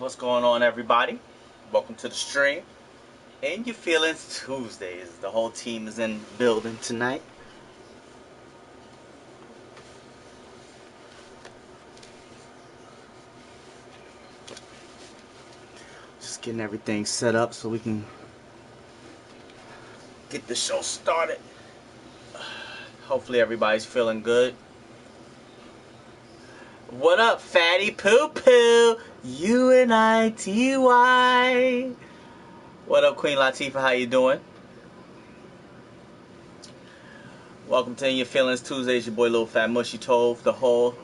What's going on, everybody? Welcome to the stream. And your feelings Tuesdays. The whole team is in the building tonight. Just getting everything set up so we can get the show started. Hopefully everybody's feeling good. What up, Fatty Poo Poo? Unitty. What up, Queen Latifah? How you doing? Welcome to In Your Feelings Tuesdays. Your boy Little Fat Mushy Tove. The whole.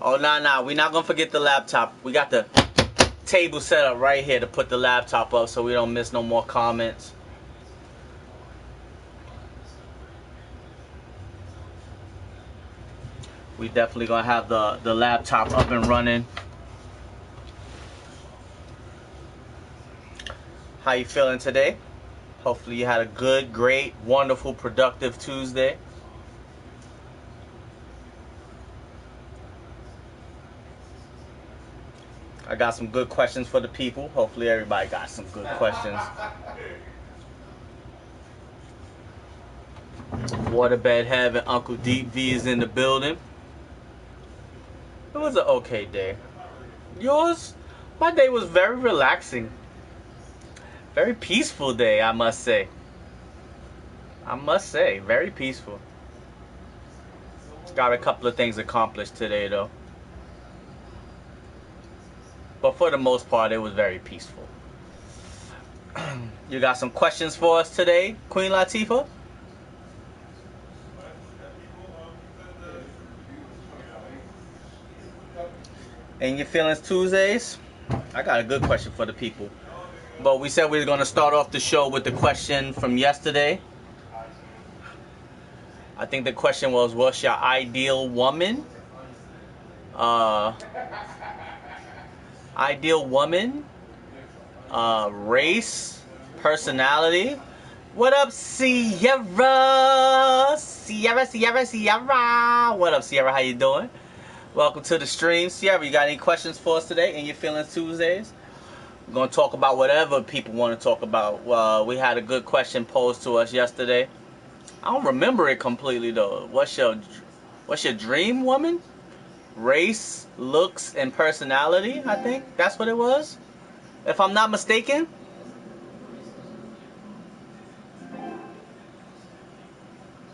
Oh, nah. We're not gonna forget the laptop. We got the table set up right here to put the laptop up so we don't miss no more comments. We definitely gonna have the laptop up and running. How you feeling today? Hopefully you had a good, great, wonderful, productive Tuesday. I got some good questions for the people. Hopefully everybody got some good questions. Waterbed Heaven, Uncle Deep V is in the building. It was an okay day. Yours? My day was very relaxing. Very peaceful day, I must say. Very peaceful. Got a couple of things accomplished today, though. But for the most part, it was very peaceful. You got some questions for us today, Queen Latifah? In Your Feelings Tuesdays? I got a good question for the people. But we said we were going to start off the show with the question from yesterday. I think the question was, what's your ideal woman? Ideal woman? Race? Personality? What up, Sierra? Sierra. What up, Sierra? How you doing? Welcome to the stream. Sierra, you got any questions for us today in Your Feelings Tuesdays? We're going to talk about whatever people want to talk about. We had a good question posed to us yesterday. I don't remember it completely, though. What's your dream woman? Race, looks, and personality, I think. That's what it was. If I'm not mistaken.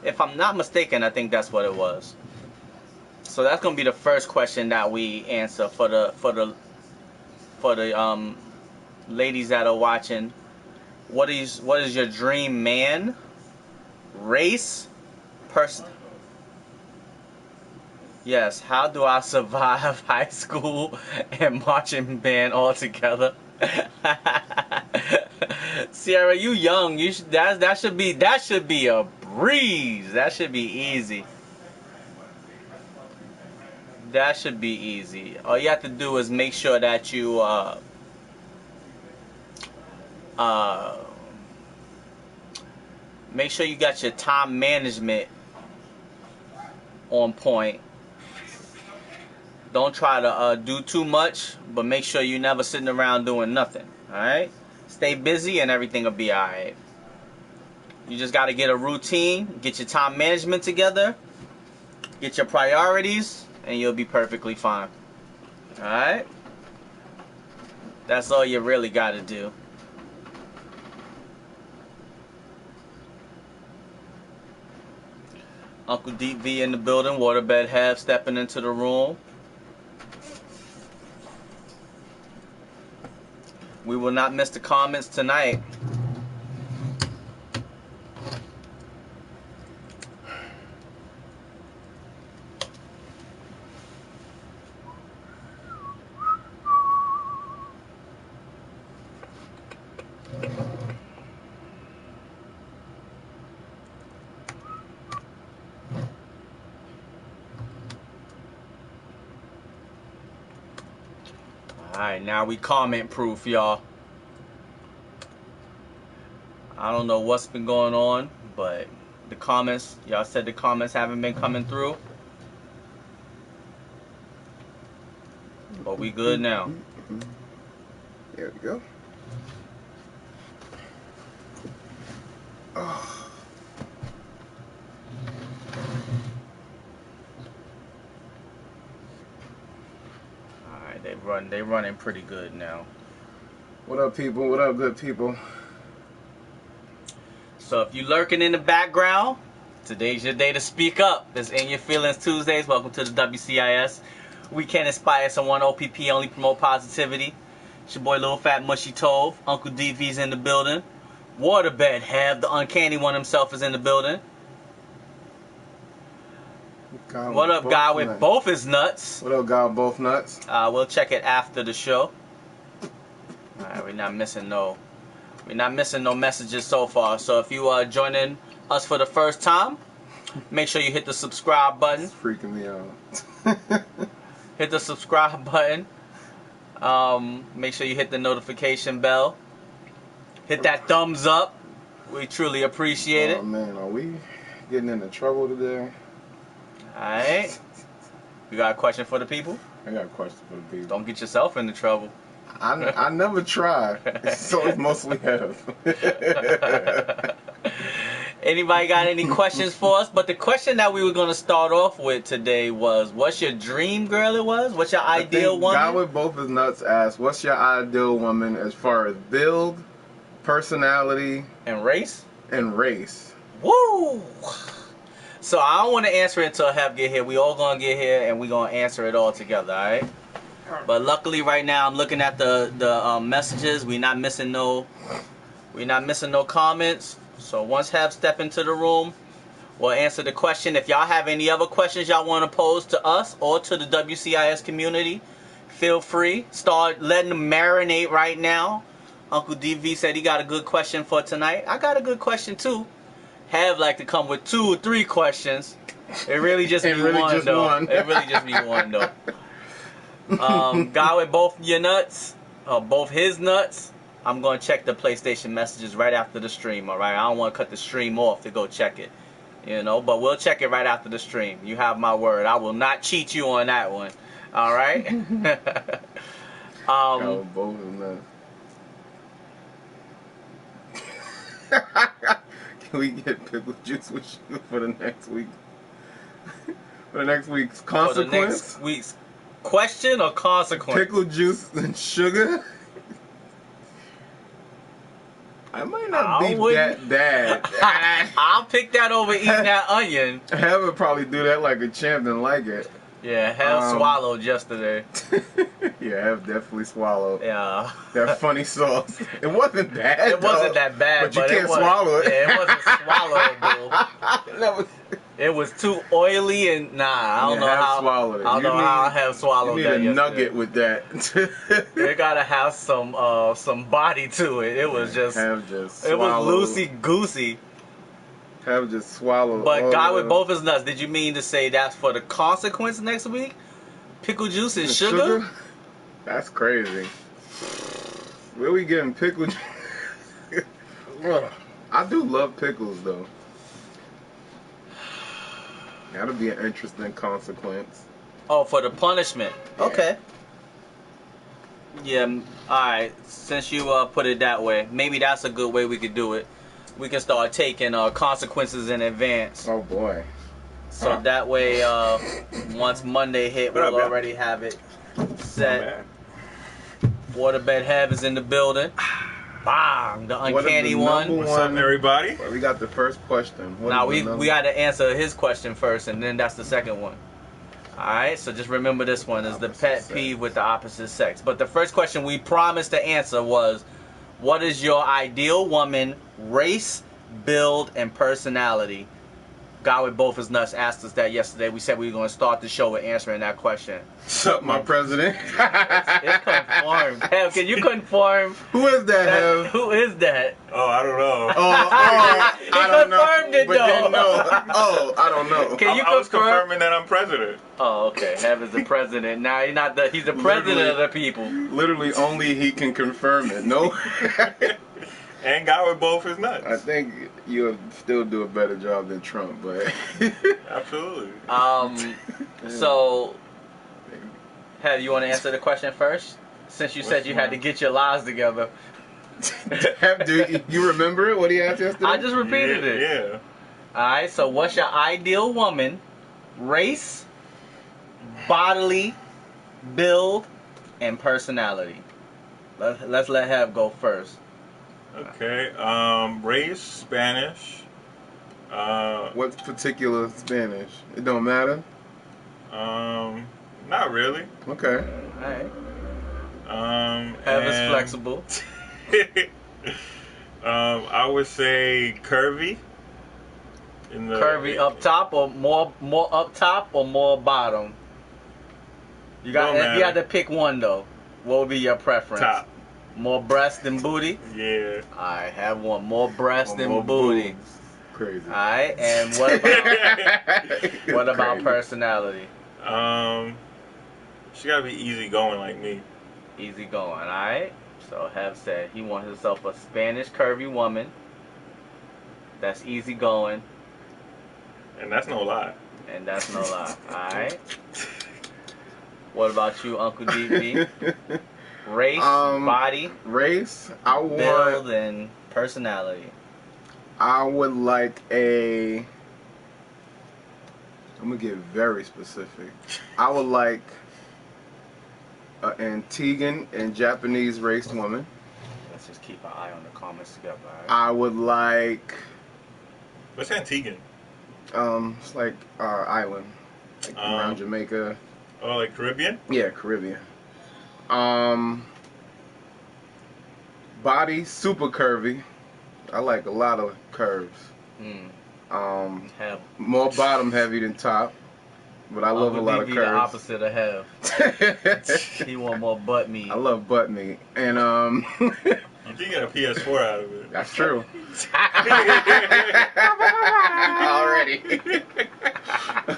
I think that's what it was. So that's gonna be the first question that we answer for the ladies that are watching. What is your dream man? Race? Person? Yes. How do I survive high school and marching band all together? Sierra, you young. That should be a breeze. That should be easy. That should be easy. All you have to do is make sure that you make sure you got your time management on point. Don't try to do too much, but make sure you're never sitting around doing nothing. Alright? Stay busy and everything will be alright. You just got to get a routine, get your time management together, get your priorities, and you'll be perfectly fine. Alright? That's all you really got to do. Uncle Deep V in the building. Waterbed Have stepping into the room. We will not miss the comments tonight. Alright, now we comment proof, y'all. I don't know what's been going on, but the comments, y'all said the comments haven't been coming through. But we good now. There we go. Oh. Alright, they running pretty good now. What up, people? What up, good people? So if you lurking in the background, today's your day to speak up. This In Your Feelings Tuesdays. Welcome to the WCIS. We can inspire someone. OPP only promote positivity. It's your boy Lil Fat Mushy Tove. Uncle DV's in the building. Waterbed Have, the uncanny one himself, is in the building. What up, guy with both his nuts? What up, guy with both nuts? We'll check it after the show. Alright, we're not missing no messages so far. So if you are joining us for the first time, make sure you hit the subscribe button. It's freaking me out. Hit the subscribe button. Make sure you hit the notification bell. Hit that thumbs up. We truly appreciate it. Oh man, are we getting into trouble today? Alright. You got a question for the people? I got a question for the people. Don't get yourself into trouble. I never try. So it's mostly have. Anybody got any questions for us? But the question that we were going to start off with today was, what's your dream girl it was? What's your ideal woman? Guy with both his nuts asked, what's your ideal woman as far as build, personality, and race? And race. Woo! So I don't want to answer it until Hev get here. We all going to get here and we going to answer it all together, alright? But luckily right now I'm looking at the messages. We're not missing no comments. So once Hev step into the room, we'll answer the question. If y'all have any other questions y'all want to pose to us or to the WCIS community, feel free. Start letting them marinate right now. Uncle DV said he got a good question for tonight. I got a good question too. Hev like to come with 2 or 3 questions. It really just be one though. It really just be one though. Guy with both your nuts, both his nuts. I'm going to check the PlayStation messages right after the stream, alright? I don't want to cut the stream off to go check it, you know, but we'll check it right after the stream. You have my word. I will not cheat you on that one, alright? Both his nuts. Can we get pickle juice with sugar for the next week? For the next week's consequence? For the next week's question or consequence? Pickle juice and sugar? I might not be that bad. I'll pick that over eating that onion. Hev would probably do that like a champ and like it. Yeah, Hev swallowed yesterday. Yeah, Hev definitely swallowed. Yeah. That funny sauce. It wasn't bad. It wasn't that bad, but you can't swallow it. Yeah, it wasn't swallowable. It was too oily and I don't know how. Swallowed it. I don't know how I have swallowed that. You need a nugget with that. It gotta have some body to it. It was just. It was loosey goosey. Have just swallowed. But guy with both his nuts. Did you mean to say that's for the consequence next week? Pickle juice and sugar? That's crazy. Where we getting pickle juice? I do love pickles though. That'll be an interesting consequence. Oh, for the punishment. Yeah. Okay. Yeah. All right. Since you put it that way, maybe that's a good way we could do it. We can start taking consequences in advance. Oh boy. So that way, once Monday hit, we'll already have it set. Waterbed Hev is in the building. Bang! The uncanny one. What's up, everybody? Well, we got the first question. Now we got to answer his question first, and then that's the second one. All right. So just remember this one is the pet peeve with the opposite sex. But the first question we promised to answer was, what is your ideal woman, race, build, and personality? Guy with both his nuts asked us that yesterday. We said we were going to start the show with answering that question. What's up, my president? It's confirmed. Hev, can you confirm? Who is that, Hev? Who is that? Oh, I don't know. I don't know. Confirmed it, though. Oh, I don't know. Can you I was confirming that I'm president. Oh, okay. Hev is the president. Now he's not he's the president of the people. Literally only he can confirm it. No. And guy with both his nuts. I think you'll still do a better job than Trump, but absolutely. So Have you want to answer the question first? Since you said you had to get your lies together. Do you remember it? What he asked yesterday? I just repeated it. Yeah. Alright, so what's your ideal woman? Race, bodily, build, and personality. Let's let Have go first. Okay. Race, Spanish. What particular Spanish? It don't matter. Not really. Okay. Alright. Have is and- flexible. I would say curvy. Curvy up top or more up top or more bottom? You got Don't if you matter. had to pick one though, what would be your preference? Top. More breast than booty? Yeah. I have one. More breast than More booty. boobs. Crazy. Alright, and what about Crazy. personality? She gotta be easy going like me. Easy going, alright? So Have said he wants himself a Spanish curvy woman that's easy going, And that's no lie. and that's no lie. Alright? What about you, Uncle DB? Race, body, Race. I build, want. and personality. I would like a. I'm gonna get very specific. I would like an Antiguan and Japanese race woman. Let's just keep an eye on the comments together, alright? I would like. What's Antiguan? It's like our island, like around Jamaica. Oh, like Caribbean? Yeah, Caribbean. Body super curvy. I like a lot of curves. Have More bottom heavy than top, but I love a lot of the curves. opposite of Have. He want more butt meat. I love butt meat, and You can get a PS4 out of it. that's true.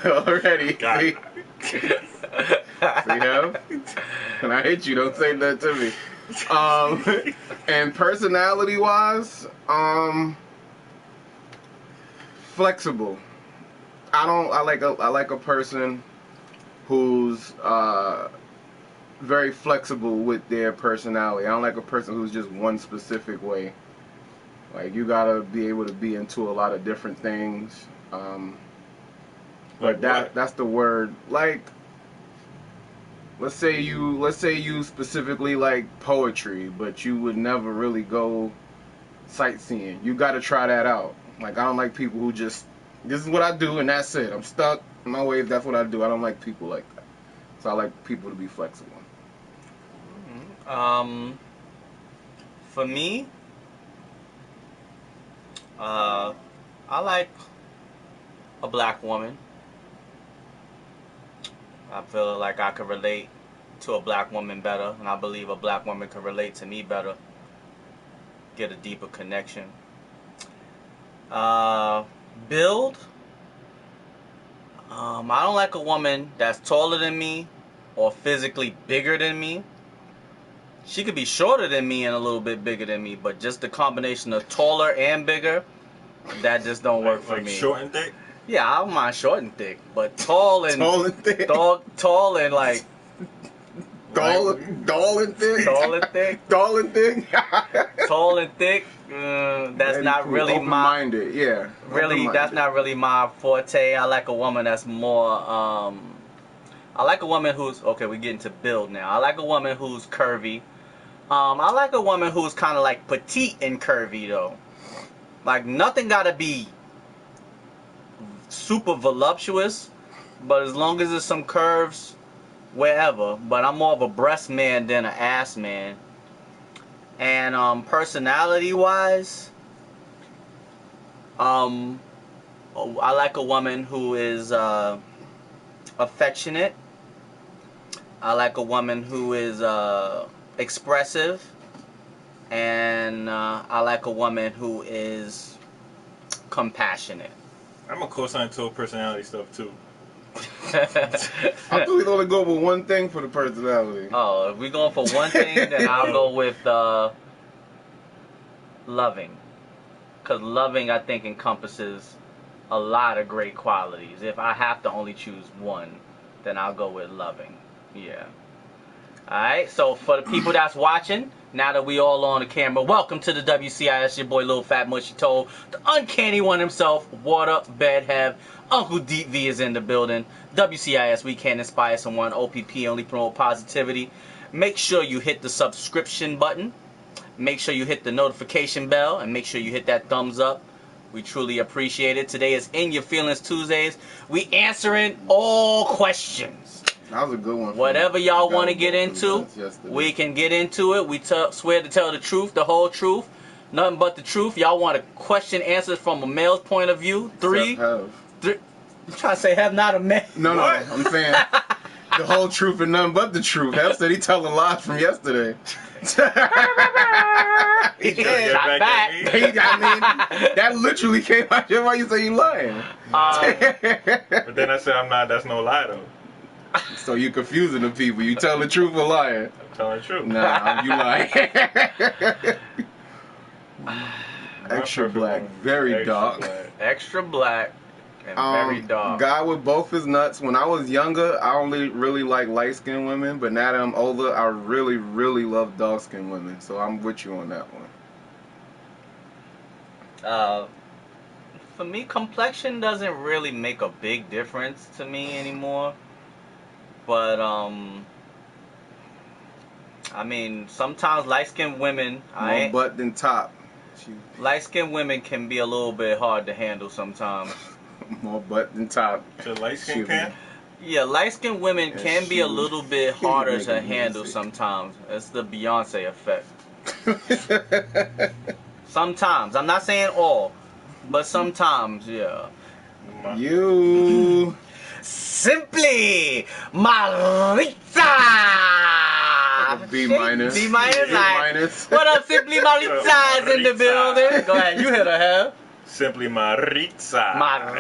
Already. Got it. See, Have? When I hit you, don't say that to me. And personality wise, flexible. I like a person who's very flexible with their personality. I don't like a person who's just one specific way. Like you gotta be able to be into a lot of different things. Like what? That's the word. Like let's say you specifically like poetry, but you would never really go sightseeing. You got to try that out. Like I don't like people who just this is what I do and that's it. I'm stuck in my ways. That's what I do. I don't like people like that. So I like people to be flexible. For me, I like a black woman. I feel like I could relate to a black woman better, and I believe a black woman could relate to me better. Get a deeper connection. Build. I don't like a woman that's taller than me or physically bigger than me. She could be shorter than me and a little bit bigger than me, but just the combination of taller and bigger, that just don't work for like me. short and thick? Yeah, I don't mind short and thick, but tall and Tall and thick. tall and like Tall and thick. tall and thick, Tall and thick. tall and thick. That's And not really my open-minded. Yeah. really. That's Open-minded. not really my forte. I like a woman that's more. I like a woman who's okay. We get into build now. I like a woman who's curvy. I like a woman who's kind of like petite and curvy though. Like nothing gotta be super voluptuous, but as long as there's some curves wherever. But I'm more of a breast man than an ass man. And personality wise, I like a woman who is affectionate. I like a woman who is expressive, and I like a woman who is compassionate. I'm a co-sign to personality stuff too. I thought we only go with one thing for the personality. Oh, if we're going for one thing, then I'll go with loving. Because loving, I think, encompasses a lot of great qualities. If I have to only choose one, then I'll go with loving. Yeah. Alright, so for the people that's watching, now that we all on the camera, welcome to the WCIS, your boy Lil Fat Mushy Toe, the uncanny one himself, Water Bedhev, Uncle Deep V is in the building. WCIS, we can inspire someone, OPP, only promote positivity. Make sure you hit the subscription button, make sure you hit the notification bell, and make sure you hit that thumbs up. We truly appreciate it. Today is In Your Feelings Tuesdays. We answering all questions. That was a good one. Whatever y'all want to get into, we can get into it. We swear to tell the truth, the whole truth, nothing but the truth. Y'all want a question answered from a male's point of view? Three. You trying to say have not a man? No, I'm saying the whole truth and nothing but the truth. Hef said he telling lies from yesterday. He shot back. I mean, that literally came out. Why you say you lying? But then I said I'm not. That's no lie though. So you confusing the people. You tell the truth or lying? I'm telling the truth. Nah, you lying. Extra black, very dark. Extra black and very dark. Guy with both his nuts. When I was younger, I only really like light-skinned women, but now that I'm older, I really, really love dark-skinned women. So I'm with you on that one. For me, complexion doesn't really make a big difference to me anymore. But I mean, sometimes light-skinned women, More butt than top. Light-skinned women can be a little bit hard to handle sometimes. More butt than top. So light skin can? Yeah, light-skinned women can be a little bit harder to handle sometimes. It's the Beyonce effect. Sometimes. I'm not saying all, but sometimes, yeah. You. Simply Maritza! B minus. B minus. What up, Simply Maritza is in the building. Go ahead, you hit her head. Simply Maritza.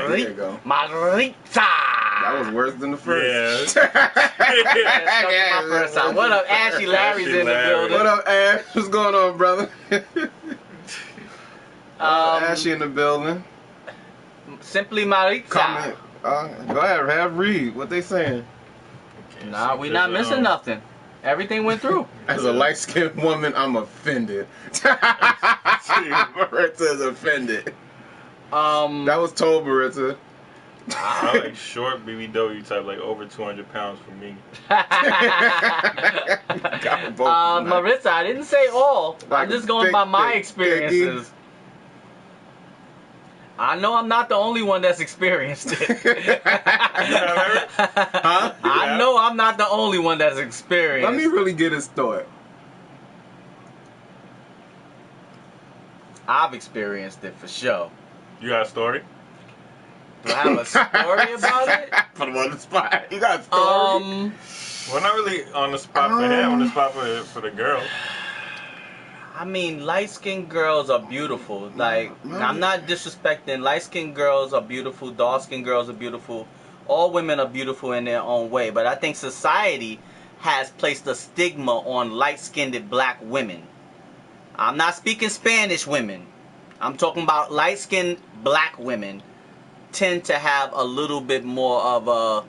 There you go. Maritza. That was worse than the first. Yeah. My first time. What up, Ashy Larry's in the building. What up, Ash? What's going on, brother? Ashy in the building. Simply Maritza. Comment. Go ahead, have read what they saying. Nah, we not missing nothing. Everything went through. As a light-skinned woman, I'm offended. Maritza's offended. That was told, Maritza. I like short BBW type, like over 200 pounds for me. Maritza, I didn't say all. Like I'm just going by my experiences. I know I'm not the only one that's experienced it. Huh? I know I'm not the only one that's experienced. Let me really get his thought. I've experienced it for sure. You got a story? Do I have a story about it? Put him on the spot. You got a story? Well, not really on the spot for him, on the spot for the girl. I mean, light-skinned girls are beautiful. Like, I'm not disrespecting. Light-skinned girls are beautiful. Dark-skinned girls are beautiful. All women are beautiful in their own way. But I think society has placed a stigma on light-skinned black women. I'm not speaking Spanish women. I'm talking about light-skinned black women tend to have a little bit more of a...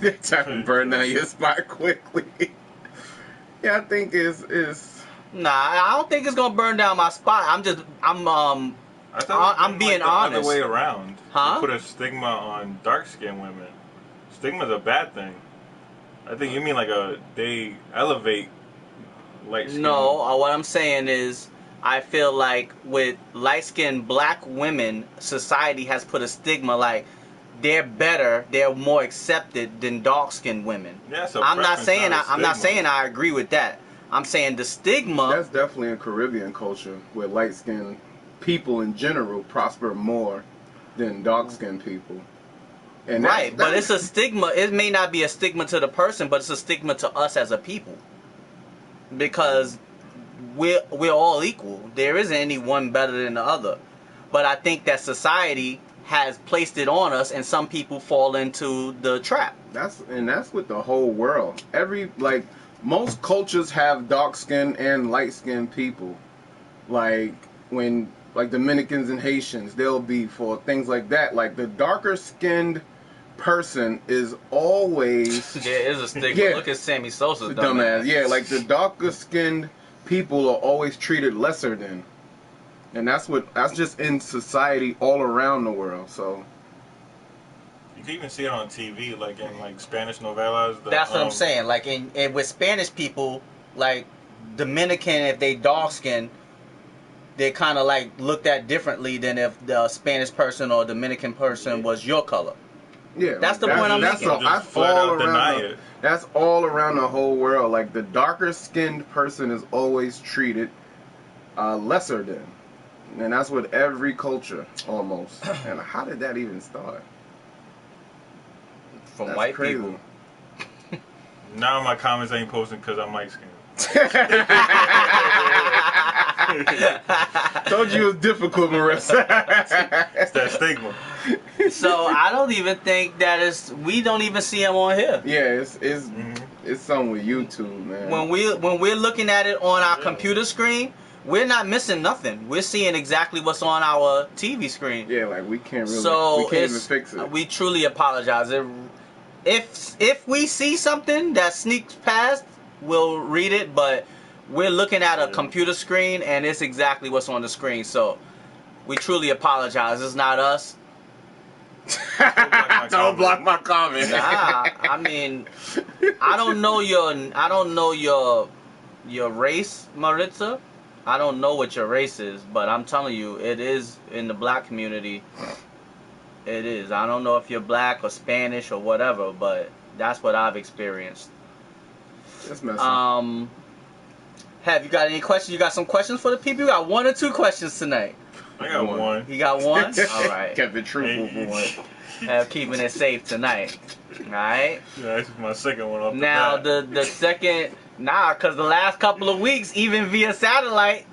They're trying to burn down your spot quickly. Yeah, I think it's... Nah, I don't think it's gonna burn down my spot. I'm being like honest. The other way around. Huh? You put a stigma on dark-skinned women. Stigma's a bad thing. I think you mean like they elevate light-skinned. No, what I'm saying is, I feel like with light-skinned black women, society has put a stigma like they're better, they're more accepted than dark-skinned women. Yeah, so I'm not saying I agree with that. I'm saying the stigma. That's definitely in Caribbean culture where light-skinned people in general prosper more than dark-skinned people. And right, but it's a stigma. It may not be a stigma to the person, but it's a stigma to us as a people. Because we're all equal. There isn't any one better than the other. But I think that society has placed it on us, and some people fall into the trap. That's with the whole world. Most cultures have dark-skinned and light-skinned people. Like Dominicans and Haitians, they'll be for things like that. Like the darker-skinned person is always There is a stigma. Yeah. Look at Sammy Sosa's dumbass. Yeah, like the darker skinned people are always treated lesser than. And that's just in society all around the world. So You can even see it on TV, like in like Spanish novelas. That's what I'm saying. Like in with Spanish people, like Dominican, if they dark skinned, they kind of like looked at differently than if the Spanish person or Dominican person was your color. yeah, That's the point I'm making. Just flat out deny it. That's all around the whole world. Like the darker skinned person is always treated lesser than. And that's with every culture, almost. And how did that even start? From That's white crazy. people. Now my comments ain't posting because I'm light skinned. Told you it was difficult, Marissa. It's that stigma. So I don't even think that is. We don't even see them on here. Yeah, it's something with YouTube, man. When we're looking at it on our Yeah. computer screen, we're not missing nothing. We're seeing exactly what's on our TV screen. Yeah, like we can't really, So we can't even fix it. we truly apologize. If we see something that sneaks past, we'll read it. But we're looking at a computer screen, and it's exactly what's on the screen. So we truly apologize. It's not us. Don't block my comment. Nah, I mean, I don't know your race, Maritza. I don't know what your race is, but I'm telling you, it is in the black community. It is. I don't know if you're black or Spanish or whatever, but that's what I've experienced. That's messed up. Have you got any questions? You got some questions for the people? You got 1 or 2 questions tonight. I got one. You got one? All right. Kept it truthful for once. Keeping it safe tonight. All right. Yeah, this is my second one off the Now bat. the second, because the last couple of weeks, even via satellite,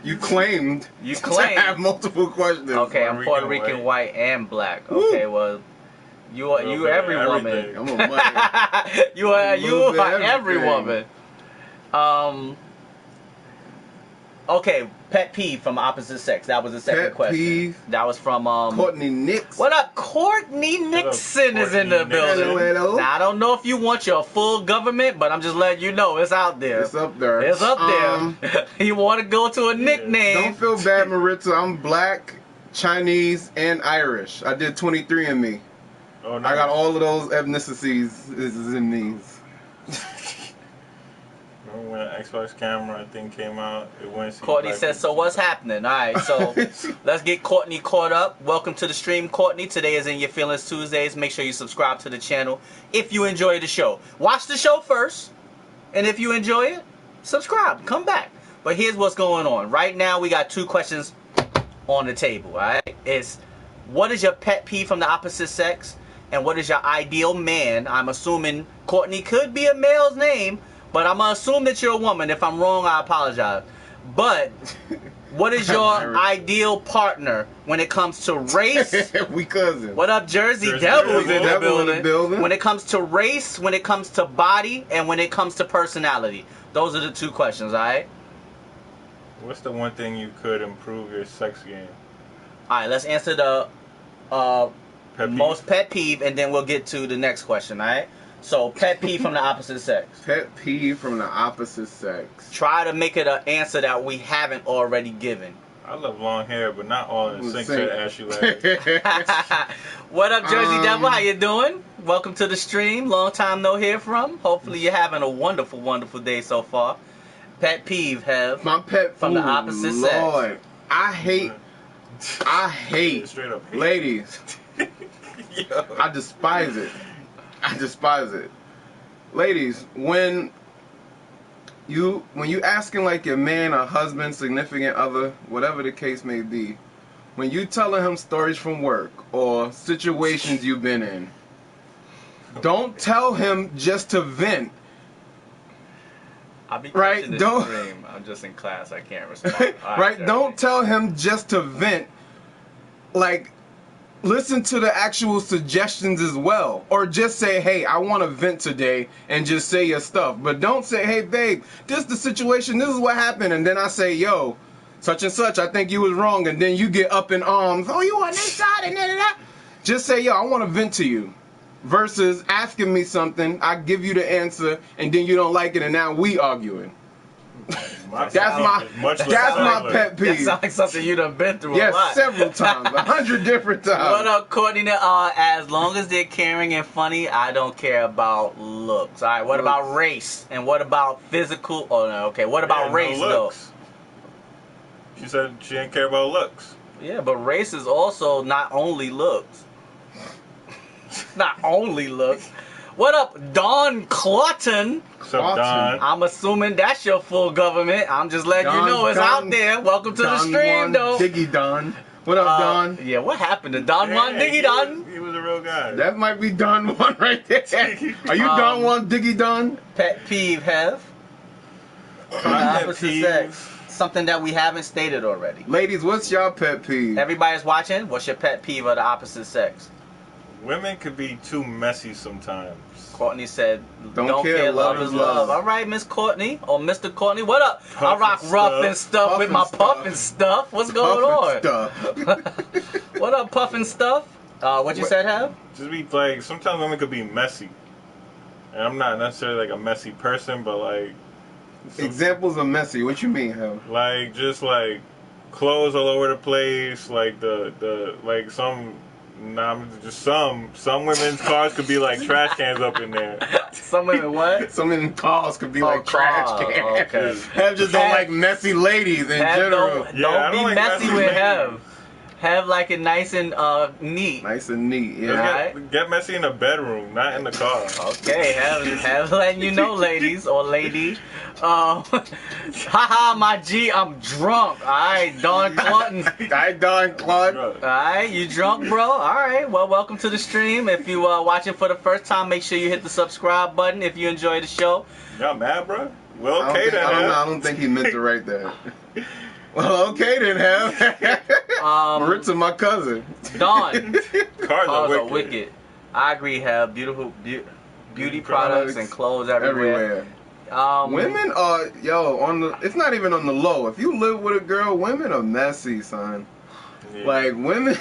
You claimed you to claim. have multiple questions. Okay, I'm Puerto Rican, white, and black. Okay, well, you are Little bit every of woman. everything. I'm a money. you are little bit of every everything. woman. Okay, pet peeve from the opposite sex. That was the second Pet question. peeve. That was from Courtney Nix. What up? Courtney Nixon is in the Courtney building. Hello, hello. Now, I don't know if you want your full government, but I'm just letting you know it's out there. It's up there. It's up there. You want to go to a nickname? Don't feel bad, Maritza. I'm black, Chinese, and Irish. I did 23andMe. Oh, no. I got all of those ethnicities is in these. Remember when the Xbox camera thing came out? It went. Courtney says, so what's happening? All right, so let's get Courtney caught up. Welcome to the stream, Courtney. Today is In Your Feelings Tuesdays. Make sure you subscribe to the channel if you enjoy the show. Watch the show first, and if you enjoy it, subscribe. Come back. But here's what's going on. Right now, we got 2 questions on the table, all right? It's, what is your pet peeve from the opposite sex? And what is your ideal man? I'm assuming Courtney could be a male's name, but I'm going to assume that you're a woman. If I'm wrong, I apologize. But what is your ideal partner when it comes to race? We cousins. What up, Jersey Jersey Devils Devil in the Devil in the building. building. When it comes to race, when it comes to body, and when it comes to personality. Those are the 2 questions, all right? What's the one thing you could improve your sex game? All right, let's answer the Pet peeve? most pet peeve, and then we'll get to the next question, all right? So, pet peeve from the opposite sex. Pet peeve from the opposite sex. Try to make it an answer that we haven't already given. I love long hair, but not all in sync, Sync. said Ashley last. What up, Jersey Devil? How Um, you doing? Welcome to the stream. Long time no hear from. Hopefully you're having a wonderful, wonderful day so far. Pet peeve, have My pet From the ooh, opposite sex. Lord. I hate Straight up hate. ladies. Yo. I despise it. I despise it. Ladies, when you asking like your man or husband, significant other, whatever the case may be, when you telling him stories from work or situations you've been in, don't tell him just to vent. I'll be Right, catching this don't- stream. I'm just in class. I can't respond. All Right? Jersey. Don't tell him just to vent. Like, listen to the actual suggestions as well. Or just say, hey, I want to vent today, and just say your stuff. But don't say, hey, babe, this is the situation, this is what happened. And then I say, yo, such and such, I think you was wrong. And then you get up in arms. Oh, you on this side and da-da-da. Just say, yo, I want to vent to you. versus asking me something, I give you the answer, and then you don't like it, and now we arguing. That's my pet That peeve. sounds like something you done been through a Yes, lot. several times, 100 different times. What up, Courtney? As long as they're caring and funny, I don't care about looks. All right, what about race? And what about physical? Oh, no, okay. What about race, though? She said she didn't care about looks. Yeah, but race is also not only looks. Not only looks. What up, Don Clawton? What's up, Don? I'm assuming that's your full government. I'm just letting you know it's out there. Welcome to the stream, though. Diggy Don. What up, Don? Yeah, what happened to Don Juan Diggy Don? He was a real guy. That might be Don Juan right there. Are you Don Juan Diggy Don? Pet peeve have? Opposite sex. Something that we haven't stated already. Ladies, what's your pet peeve? Everybody's watching. What's your pet peeve of the opposite sex? Women could be too messy sometimes. Courtney said, Don't care, love is love. All right, Miss Courtney, or Mr. Courtney, what up? I rock rough and stuff with my puff and stuff. What's going on? What up, puff and stuff? What you said, Have? Just be like, sometimes women could be messy. And I'm not necessarily like a messy person, but like... Examples of messy, what you mean, Have? Like, just like clothes all over the place, like like some... Nah, just some women's cars could be like trash cans up in there. Some women what? Some women's cars could be like trash cans. Okay. Have just don't like messy ladies in general. Don't be like messy with ladies. Have. Have like it nice and neat. Nice and neat, yeah. Get messy in the bedroom, not in the car. Okay, have letting you know, ladies or lady. Haha, my G, I'm drunk. Alright, Don Clawton. Alright, Don Clawton. Alright, you drunk, bro? Alright, well, welcome to the stream. If you are watching for the first time, make sure you hit the subscribe button if you enjoy the show. Y'all mad, bro? Well, okay then. I don't think he meant to write that. Well, okay then, Have. Maritza, my cousin. Don. Cars are wicked. I agree, Have. Beautiful beauty products and clothes everywhere. Women are, it's not even on the low. If you live with a girl, women are messy, son. Yeah. Like, women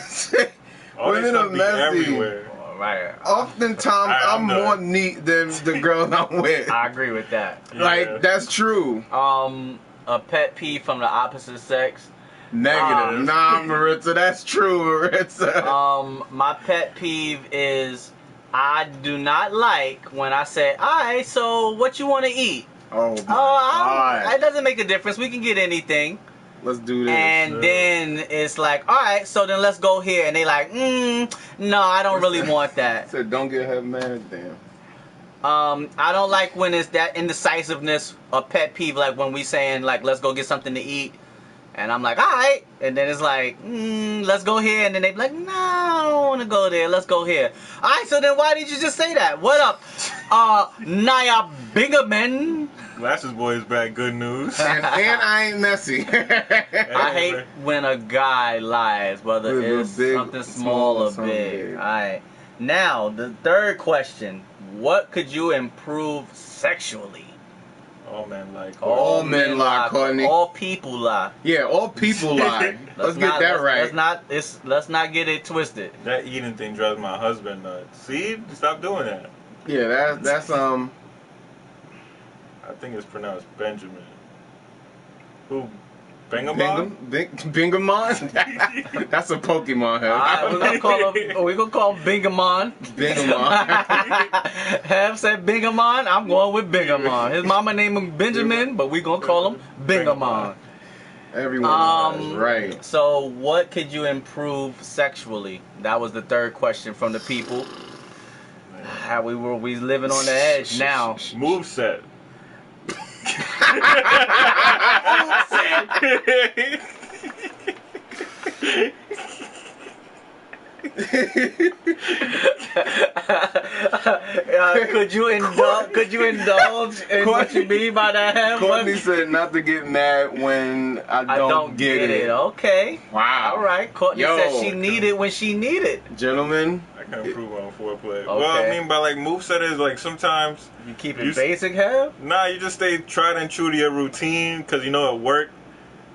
are messy. Everywhere. Right. Oftentimes, I'm more neat than the girl I'm with. I agree with that. Yeah. Like, that's true. A pet peeve from the opposite sex. Negative. Nah, Maritza, that's true, Maritza. My pet peeve is I do not like when I say, alright, so what you want to eat? It doesn't make a difference. We can get anything. Let's do this. And then it's like, alright, so then let's go here. And they like, no, I don't really want that. Said, don't get her mad, damn. I don't like when it's that indecisiveness, a pet peeve, like when we saying, like, let's go get something to eat. And I'm like, alright. And then it's like, let's go here. And then they be like, no, I don't want to go there. Let's go here. Alright, so then why did you just say that? What up, Naya Bingaman? Glasses boy is back. Good news. And I ain't messy. I hate when a guy lies, whether it's something small or big. Alright. Now, the third question. What could you improve sexually? All men lie. All men lie, Courtney. All people lie. Yeah, all people lie. Let's get that right. Let's not get it twisted. That eating thing drives my husband nuts. See? Stop doing that. Yeah, that's I think it's pronounced Benjamin. Who? Bingamon? Bingamon? That's a Pokemon. We're gonna call him Bingamon. Have said Bingamon. I'm going with Bingamon. His mama named him Benjamin, but we're gonna call him Bingamon. Everyone is right. So, what could you improve sexually? That was the third question from the people. How we living on the edge now. Moveset. Could you indulge in what you mean by that? Courtney said not to get mad when I don't get it. Okay. Wow. All right. Courtney said she needed when she needed. Gentlemen, I can improve on foreplay. Okay. Well, I mean by like moveset is like sometimes you keep it basic, Have? Nah, you just stay tried and true to your routine because you know it worked,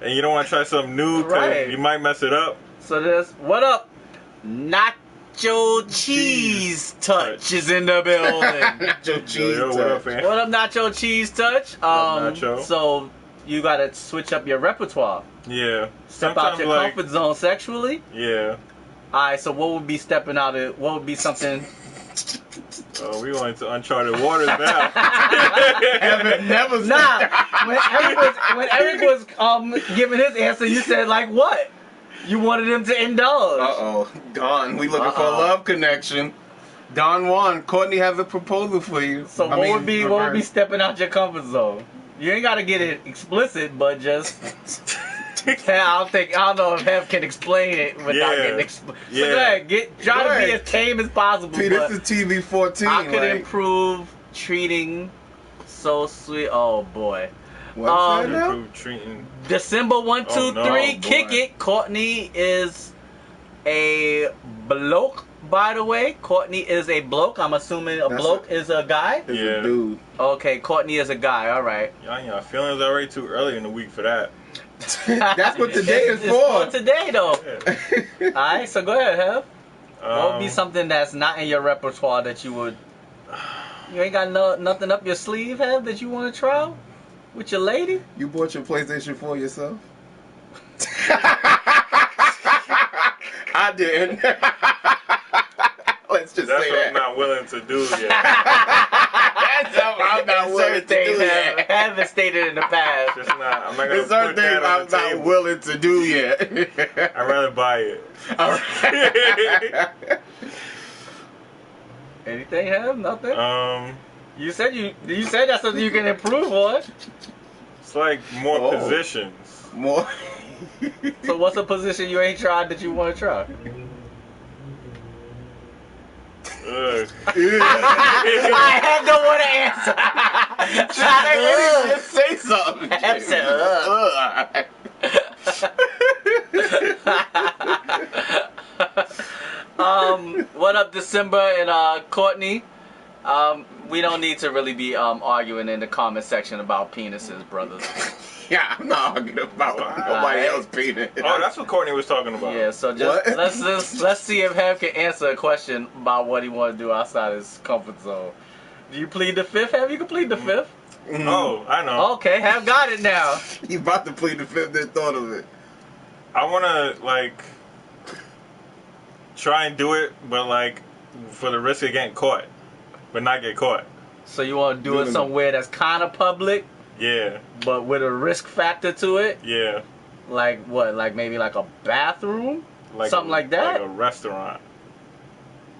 and you don't want to try something new because you might mess it up. So this, what up? Not Nacho Cheese Touch is in the building. Nacho Cheese Yo, what up, Touch. fam? What up, Nacho Cheese Touch? up, Nacho? So you gotta switch up your repertoire. Yeah. Step out your Sometimes, comfort zone sexually. Yeah. Alright, so what would be stepping out of? What would be something? We going into uncharted waters now. Evan never Nah. When Eric was giving his answer, you said like what? You wanted him to indulge. Uh-oh. Don, we looking for a love connection. Don Juan, Courtney has a proposal for you. So what would be stepping out your comfort zone? You ain't gotta get it explicit, but just I don't know if Hev can explain it without getting explicit. So go ahead, try to be as tame as possible. See, this is TV 14. I could improve treating so sweet. Oh boy. What's that now? Improve treating. December 1, 2, 3, boy. kick it. Courtney is a bloke, by the way. Courtney is a bloke. I'm assuming bloke is a guy. It's Yeah. a dude. Okay, Courtney is a guy. All right. Y'all feelings already too early in the week for that. That's what today is It's for. today, though. Yeah. All right, so go ahead, Hev. What would be Um, something that's not in your repertoire that you would? You ain't got nothing up your sleeve, Hev, that you want to try with your lady? You bought your PlayStation 4 yourself? I didn't. Let's just That's say what that. I'm not willing to do yet. That's something I'm not willing to do yet. Haven't stated in the past. Just not. I'm not gonna There's certain put that things on I'm the not table. willing to do yet. I'd rather buy it. All right. Anything, Hev? Nothing. It's You said that's something you can improve on. like more Oh. positions. More. So what's a position you ain't tried that you want to try? Ugh. I have no one to answer. Just say something. Have said, what up, December and Courtney? We don't need to really be arguing in the comment section about penises, brothers. Yeah, I'm not arguing about nobody else penis. Oh, that's what Courtney was talking about. Yeah, so just What? let's see if Hev can answer a question about what he want to do outside his comfort zone. Do you plead the fifth, Hev? You can plead the fifth. Oh, I know. Okay, Hev got it now. You about to plead the fifth, then thought of it. I want to like try and do it, but like for the risk of getting caught, but not get caught. So you want to do it somewhere that's kind of public, Yeah, but with a risk factor to it? yeah. Like what? Like maybe like a bathroom? Like Something like that? Like a restaurant.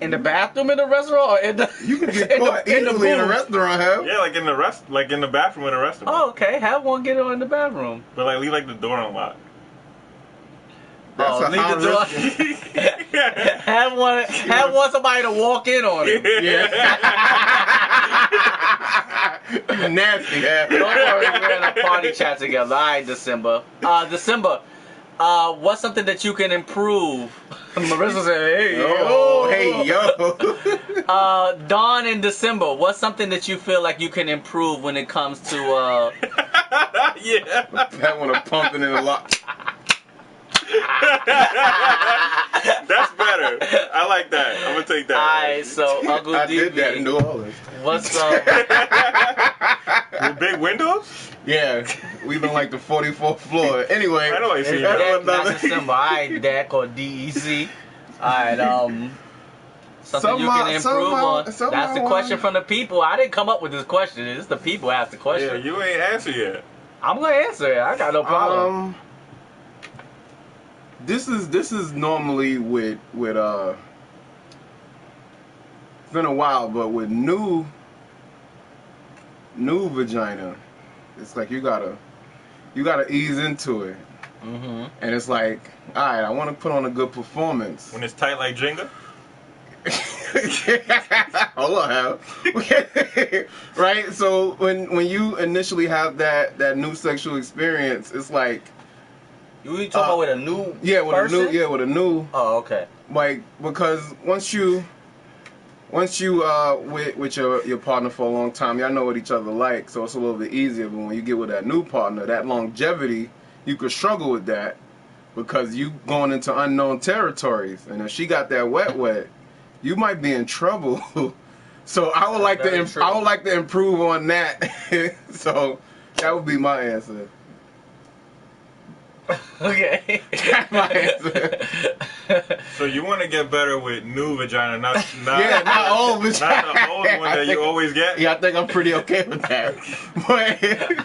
In the bathroom in the restaurant? Or in the, You can get caught easily in a booth? restaurant, Hell. Yeah, like in the bathroom in a restaurant. Oh, okay. Have one get it in the bathroom. But like leave like the door unlocked. That's a leave high the door. have one somebody to walk in on it. You nasty, Hell. Don't worry, we're in a party chat together. All right, December. December. What's something that you can improve? Marissa said, "Hey, Oh, hey, yo. Dawn and December. What's something that you feel like you can improve when it comes to Yeah. That one a pumping in a lot. That's better. I like that. I'm gonna take that. Alright, so Uncle I DB, did that in New Orleans. what's With big windows? Yeah, we been like the 44th floor. Anyway, I know I see it's that. DEC, not December. Alright, DEC or DEC. Alright, something you can improve on. That's the question from the people. I didn't come up with this question. It's the people asked the Yeah, question. you ain't answered yet. I'm gonna answer it. I got no problem. This is normally with it's been a while, but with new vagina, it's like you gotta ease into it, Mm-hmm. and it's like, all right, I want to put on a good performance. When it's tight like Jenga. Hold on, Hal. Right? So when you initially have that new sexual experience, it's like, You talking about with a new with person? a new Oh, okay. like, because once you with your partner for a long time, y'all know what each other like, so it's a little bit easier. But when you get with that new partner, that longevity, you could struggle with that because you going into unknown territories, and if she got that wet, you might be in trouble. So I would like Very to true. I would like to improve on that. So that would be my answer. Okay. My answer. So you want to get better with new vagina, not Yeah, not old vagina. not the old one that you always get. Yeah, I think I'm pretty okay with that. But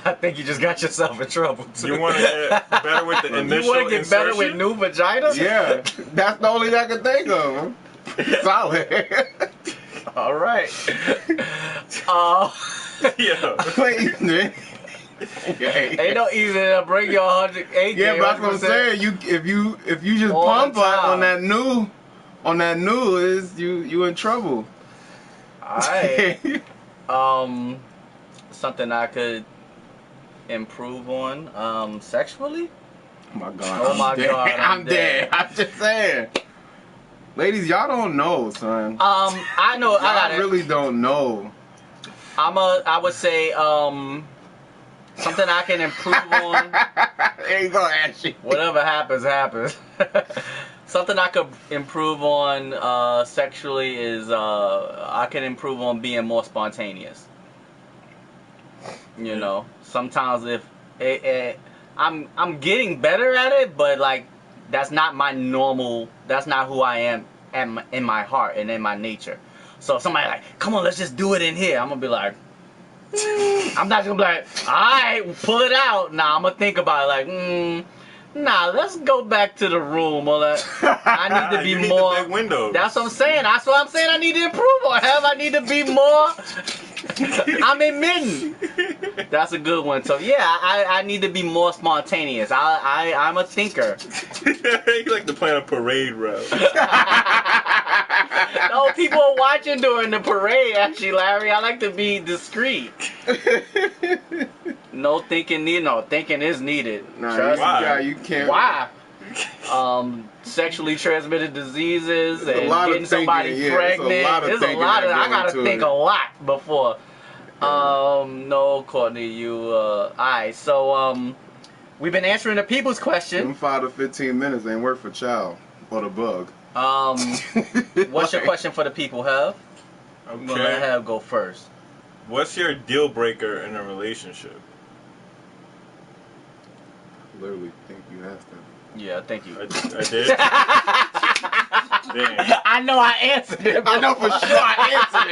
I think you just got yourself in trouble too. You want to get better with the initial You want to get insertion? better with new vaginas? yeah, that's the only thing I can think of. Solid. All right. Yeah. Wait, man. Okay. Ain't no easy to bring your 100. Yeah, but that's what I'm saying. If you just All pump the out time. on that new is you in trouble. All right. Something I could improve on sexually. Oh my God. Oh my God, I'm dead. I'm just saying. Ladies, y'all don't know, son. I know. I got Y'all really don't know. I would say something I can improve on. There you go, Ashley. Whatever happens, happens. Something I could improve on sexually is I can improve on being more spontaneous. You know, sometimes if I'm getting better at it, but like that's not my normal. That's not who I am in my heart and in my nature. So if somebody like, come on, let's just do it in here, I'm gonna be like. I'm not gonna be like, alright, pull it out. Nah, I'm gonna think about it like, nah, let's go back to the room. Or like, I need to be You need more. the big windows. That's what I'm saying. That's what I'm saying. I need to improve on. I need to be more. I'm admitting. That's a good one. So yeah, I need to be more spontaneous. I'm a thinker. You like to plan a parade route. No, people are watching during the parade. Actually, Larry, I like to be discreet. No thinking needed. No, thinking is needed. Nah, Trust me. you can't. Why? Sexually transmitted diseases There's a and lot of getting somebody thinking, yeah, pregnant. there's a lot of There's a thinking lot of. that I go gotta into think it. a lot before. No, Courtney, you. Alright, so we've been answering the people's Them question. 5 to 15 minutes ain't work for child or the bug. What's your question for the people, Hev? I'm gonna let Okay. Hev go first. What's your deal breaker in a relationship? Literally think you asked that. Yeah, thank you. I did. Damn. I know I answered it. I know for sure I answered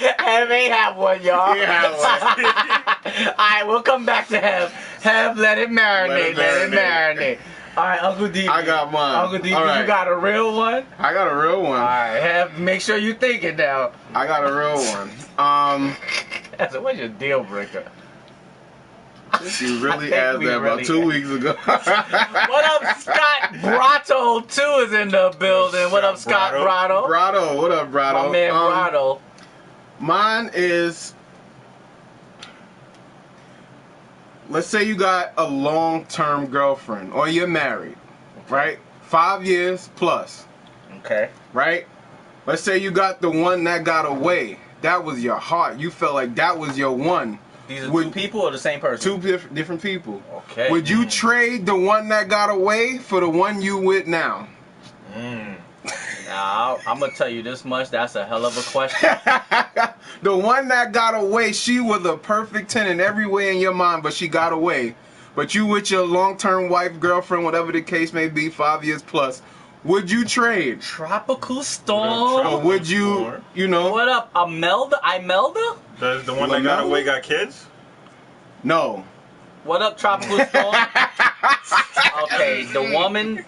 it. Hev ain't have one, y'all. He have one. Alright, we'll come back to Hev. Hev, let it marinate. Let it marinate. Alright, Uncle D. I got mine. Uncle D, All right. you got a real one? I got a real one. Alright, Hev, make sure you think it now. I got a real one. That's what's your deal breaker? You really think asked we that about really 2 asked. weeks ago. What up, Scott Brotto, too, is in the building. What up, Scott Brotto? Brado, what up, Brado? My man Brotto. Mine is, let's say you got a long-term girlfriend or you're married, right? 5 years plus, Okay. right? Let's say you got the one that got away. That was your heart. You felt like that was your one. These are two Would- people or the same person? Two different people. Okay. Would you trade the one that got away for the one you with now? Now, I'm going to tell you this much. That's a hell of a question. The one that got away, she was a perfect 10 in every way in your mind, but she got away. But you with your long-term wife, girlfriend, whatever the case may be, 5 years plus, would you trade? Tropical Or Storm. would you, you know? What up, Imelda? Imelda? Does the one that got away got kids? No. What up, Tropical Storm? Okay, the woman.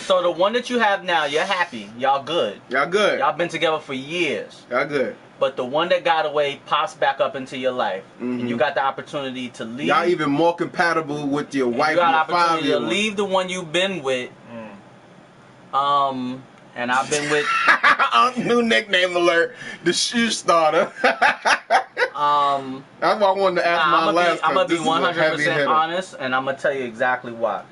So the one that you have now, you're happy. Y'all good. Y'all good. Y'all been together for years. Y'all good. But the one that got away pops back up into your life. Mhm. And you got the opportunity to leave. Y'all even more compatible with your And wife you got and the your opportunity to 5-year one. leave the one you've been with. And I've been with. New nickname alert. The shoe starter. That's why I wanted to ask my last. I'm gonna be 100% honest, and I'm gonna tell you exactly why.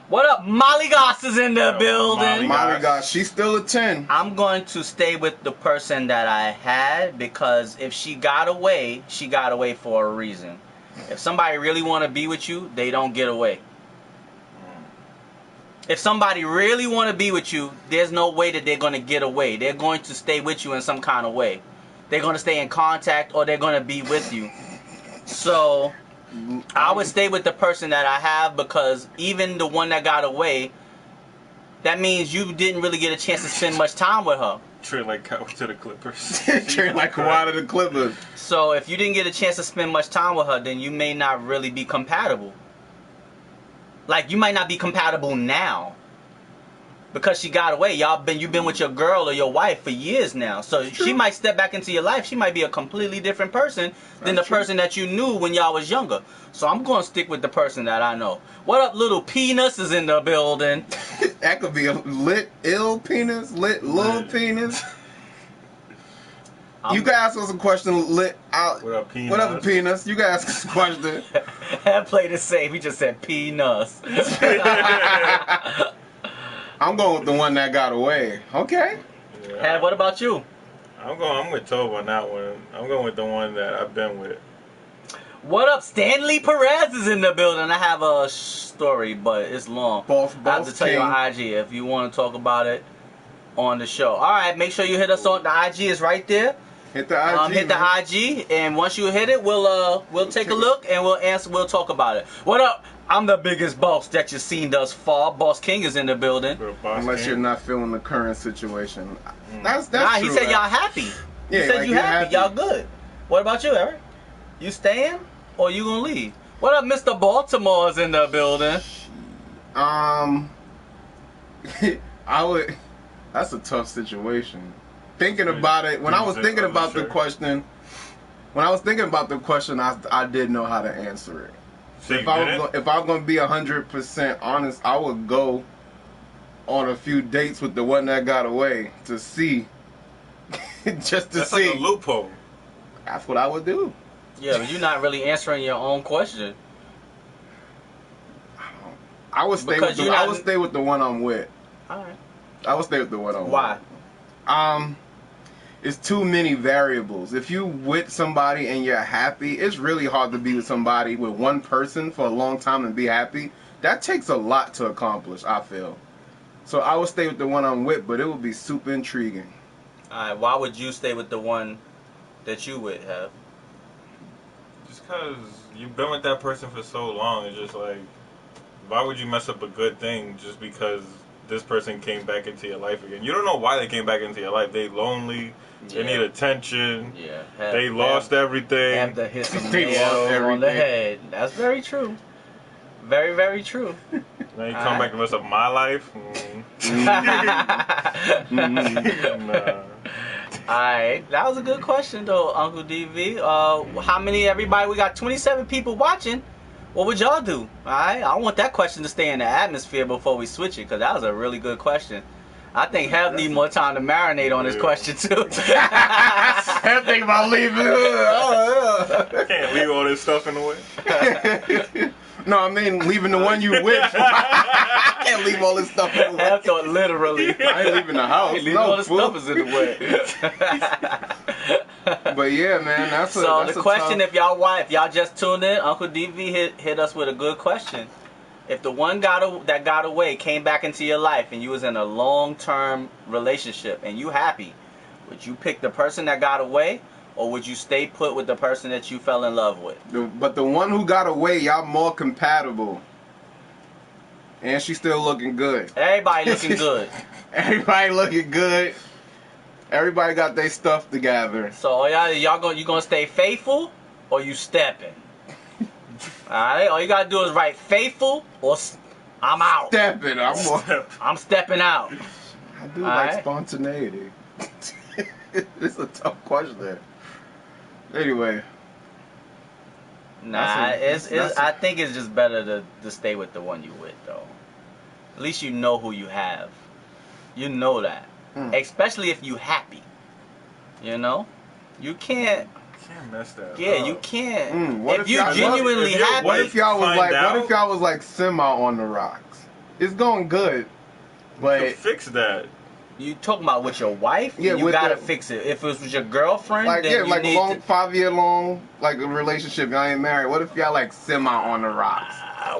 What up, Molly Goss is in the building. Molly God, she's still a 10. I'm going to stay with the person that I had because if she got away for a reason. If somebody really want to be with you, they don't get away. If somebody really want to be with you, there's no way that they're going to get away. They're going to stay with you in some kind of way. They're going to stay in contact, or they're going to be with you. So I would stay with the person that I have, because even the one that got away, that means you didn't really get a chance to spend much time with her. Trade like Kawhi to the Clippers. Trade like Kawhi to the Clippers. So if you didn't get a chance to spend much time with her, then you may not really be compatible. Like, you might not be compatible now because she got away. You've been with your girl or your wife for years now. So she might step back into your life. She might be a completely different person than the person that you knew when y'all was younger. So I'm going to stick with the person that I know. What up, little penis is in the building? That could be a lit ill penis, lit little penis. You can ask us a question, lit out. What up, penis? What up, penis? You can ask us a question. That played it safe. He just said penis. I'm going with the one that got away. Okay. Yeah. What about you? I'm with Tove on that one. I'm going with the one that I've been with. What up, Stanley Perez is in the building. I have a story, but it's long. I have to tell you on IG if you want to talk about it on the show. All right, make sure you hit us on the IG. Is right there. Hit the IG. Hit the IG, and once you hit it, we'll take a look and we'll answer. We'll talk about it. What up? I'm the biggest boss that you've seen thus far. Boss King is in the building. Unless you're not feeling the current situation. That's nah, true. He said y'all happy. Yeah, he said like you happy. Y'all good. What about you, Eric? You staying or you gonna leave? What up, Mr. Baltimore's in the building? I would. That's a tough situation. Thinking about it, when I was thinking about the question, I did know how to answer it. So if I was going to be 100% honest, I would go on a few dates with the one that got away to see, just to That's see. like a loophole. That's what I would do. Yeah, but you're not really answering your own question. I would stay with the one I'm with. All right. I would stay with the one I'm with. Why? It's too many variables. If you with somebody and you're happy, it's really hard to be with somebody, with one person for a long time and be happy. That takes a lot to accomplish, I feel. So I would stay with the one I'm with, but it would be super intriguing. Alright, why would you stay with the one that you would have? Just because you've been with that person for so long, it's just like, why would you mess up a good thing just because this person came back into your life again? You don't know why they came back into your life. They lonely. They need attention. Yeah. They lost everything. Have to hit some nail on the head. That's very true. Very, very true. Now you come back to mess up my life? Nah. Alright, that was a good question though, Uncle DV. How many, everybody? We got 27 people watching. What would y'all do? Alright, I want that question to stay in the atmosphere before we switch it, because that was a really good question. I think Hev need more time to marinate on this question too. Hev think about leaving. I can't leave all this stuff in the way. No, I mean leaving the one you with. I can't leave all this stuff in the way. Hev thought literally. I ain't leaving the house. All this stuff is in the way. But yeah, man, that's the question. Tough... if y'all just tuned in, Uncle DV hit us with a good question. If the one that got away came back into your life and you was in a long-term relationship and you happy, would you pick the person that got away, or would you stay put with the person that you fell in love with? But the one who got away, y'all more compatible, and she's still looking good. Everybody looking good. Everybody looking good. Everybody got their stuff together. So you gonna stay faithful, or you stepping? Alright, all you gotta do is write faithful or I'm out. Stepping, I'm stepping out. I do like spontaneity. It's a tough question. Anyway. Nah, I think it's just better to stay with the one you with though. At least you know who you have. You know that. Especially if you happy. You know? You can't mess that Yeah, up. You can't. If you genuinely happy. What if y'all was like semi on the rocks? It's going good, but you can fix that. You talking about with your wife? Yeah, you gotta fix it. If it was with your girlfriend, like then like a long 5-year long like a relationship. Y'all ain't married. What if y'all like semi on the rocks?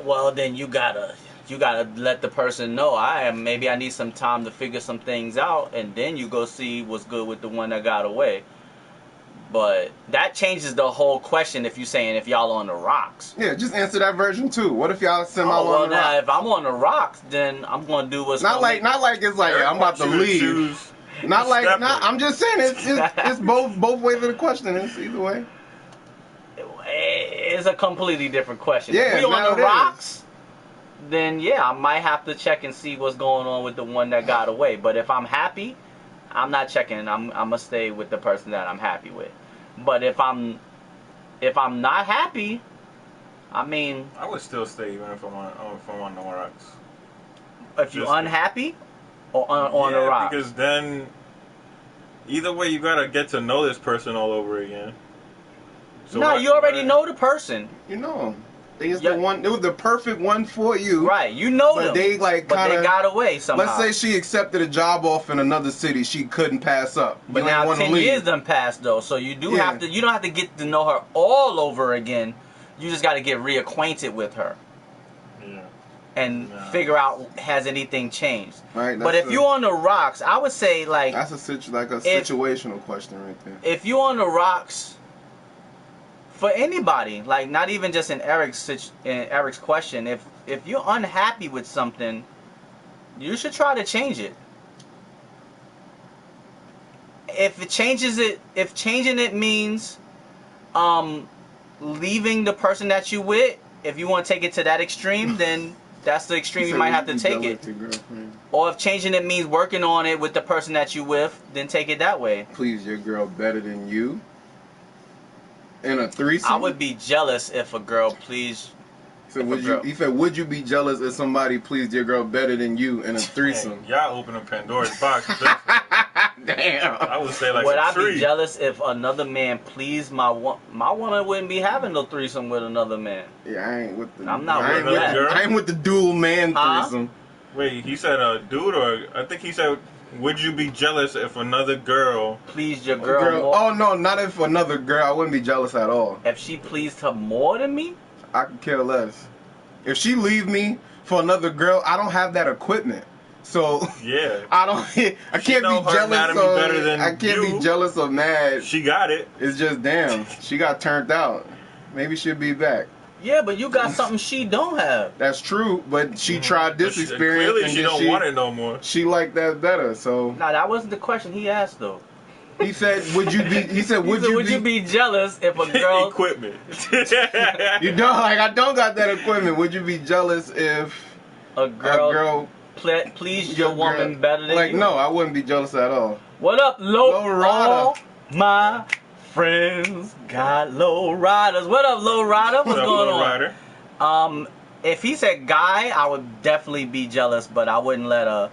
Well, then you gotta you gotta let the person know, maybe I need some time to figure some things out, and then you go see what's good with the one that got away. But that changes the whole question if you're saying if y'all on the rocks. Yeah, just answer that version too. What if y'all semi Oh, well, on the now rocks? if I'm on the rocks, then I'm gonna do what's Not like it's like yeah, I'm about to leave. Choose Not like step not. it. I'm just saying it's both ways of the question. It's either way. It's a completely different question. Yeah, if we now on the it is. rocks, then yeah, I might have to check and see what's going on with the one that got away. But if I'm happy, I'm not checking. I'm gonna stay with the person that I'm happy with. But if I'm not happy, I mean, I would still stay even if I'm on the rocks. if you're Just- unhappy or on the rocks. Because then either way you gotta get to know this person all over again. So no, you already know the person. You know, it's Yeah. the one. It was the perfect one for you. Right, you know But them. they like but kind they of got away somehow. Let's say she accepted a job offer in another city she couldn't pass up. But You ain't now wanna 10 leave. years done passed though, so you do Yeah. have to. You don't have to get to know her all over again. You just got to get reacquainted with her Yeah. and figure out has anything changed. Right. But if you're on the rocks, I would say like that's a situational question right there. if you're on the rocks for anybody, like not even just in Eric's question, if you're unhappy with something, you should try to change it. If changing it means leaving the person that you with, if you want to take it to that extreme, then that's the extreme you might have to take it. Or if changing it means working on it with the person that you with, then take it that way. Please your girl better than you in a threesome. I would be jealous if a girl pleased. So he said, would you be jealous if somebody pleased your girl better than you in a threesome? Y'all opening Pandora's box. Damn. I would say like Would I three. be jealous if another man pleased my woman wouldn't be having no threesome with another man. Yeah, I ain't with the. I'm not I ain't with that. I ain't with the dual man Huh? threesome. Wait, he said a dude, or I think he said, would you be jealous if another girl? Pleased your girl more? Oh no, not if another girl. I wouldn't be jealous at all. If she pleased her more than me? I could care less. If she leave me for another girl, I don't have that equipment. So Yeah. I can't know be her jealous anatomy or better than I can't you. be jealous or mad. She got it. It's just damn, she got turned out. Maybe she'll be back. Yeah, but you got something she don't have. That's true, but she tried this But experience clearly and she then don't want it no more. She liked that better. So Nah, that wasn't the question he asked though. he said, "Would you be?" He said, Would you be jealous if a girl? Equipment. You don't like. I don't got that equipment. Would you be jealous if A girl, a girl pleased your woman better than like, you? no, I wouldn't be jealous at all. What up, low Rider? all my friends got low riders. What up, low rider? What's What's up, going Lil on? Ryder? If he said guy, I would definitely be jealous, but I wouldn't let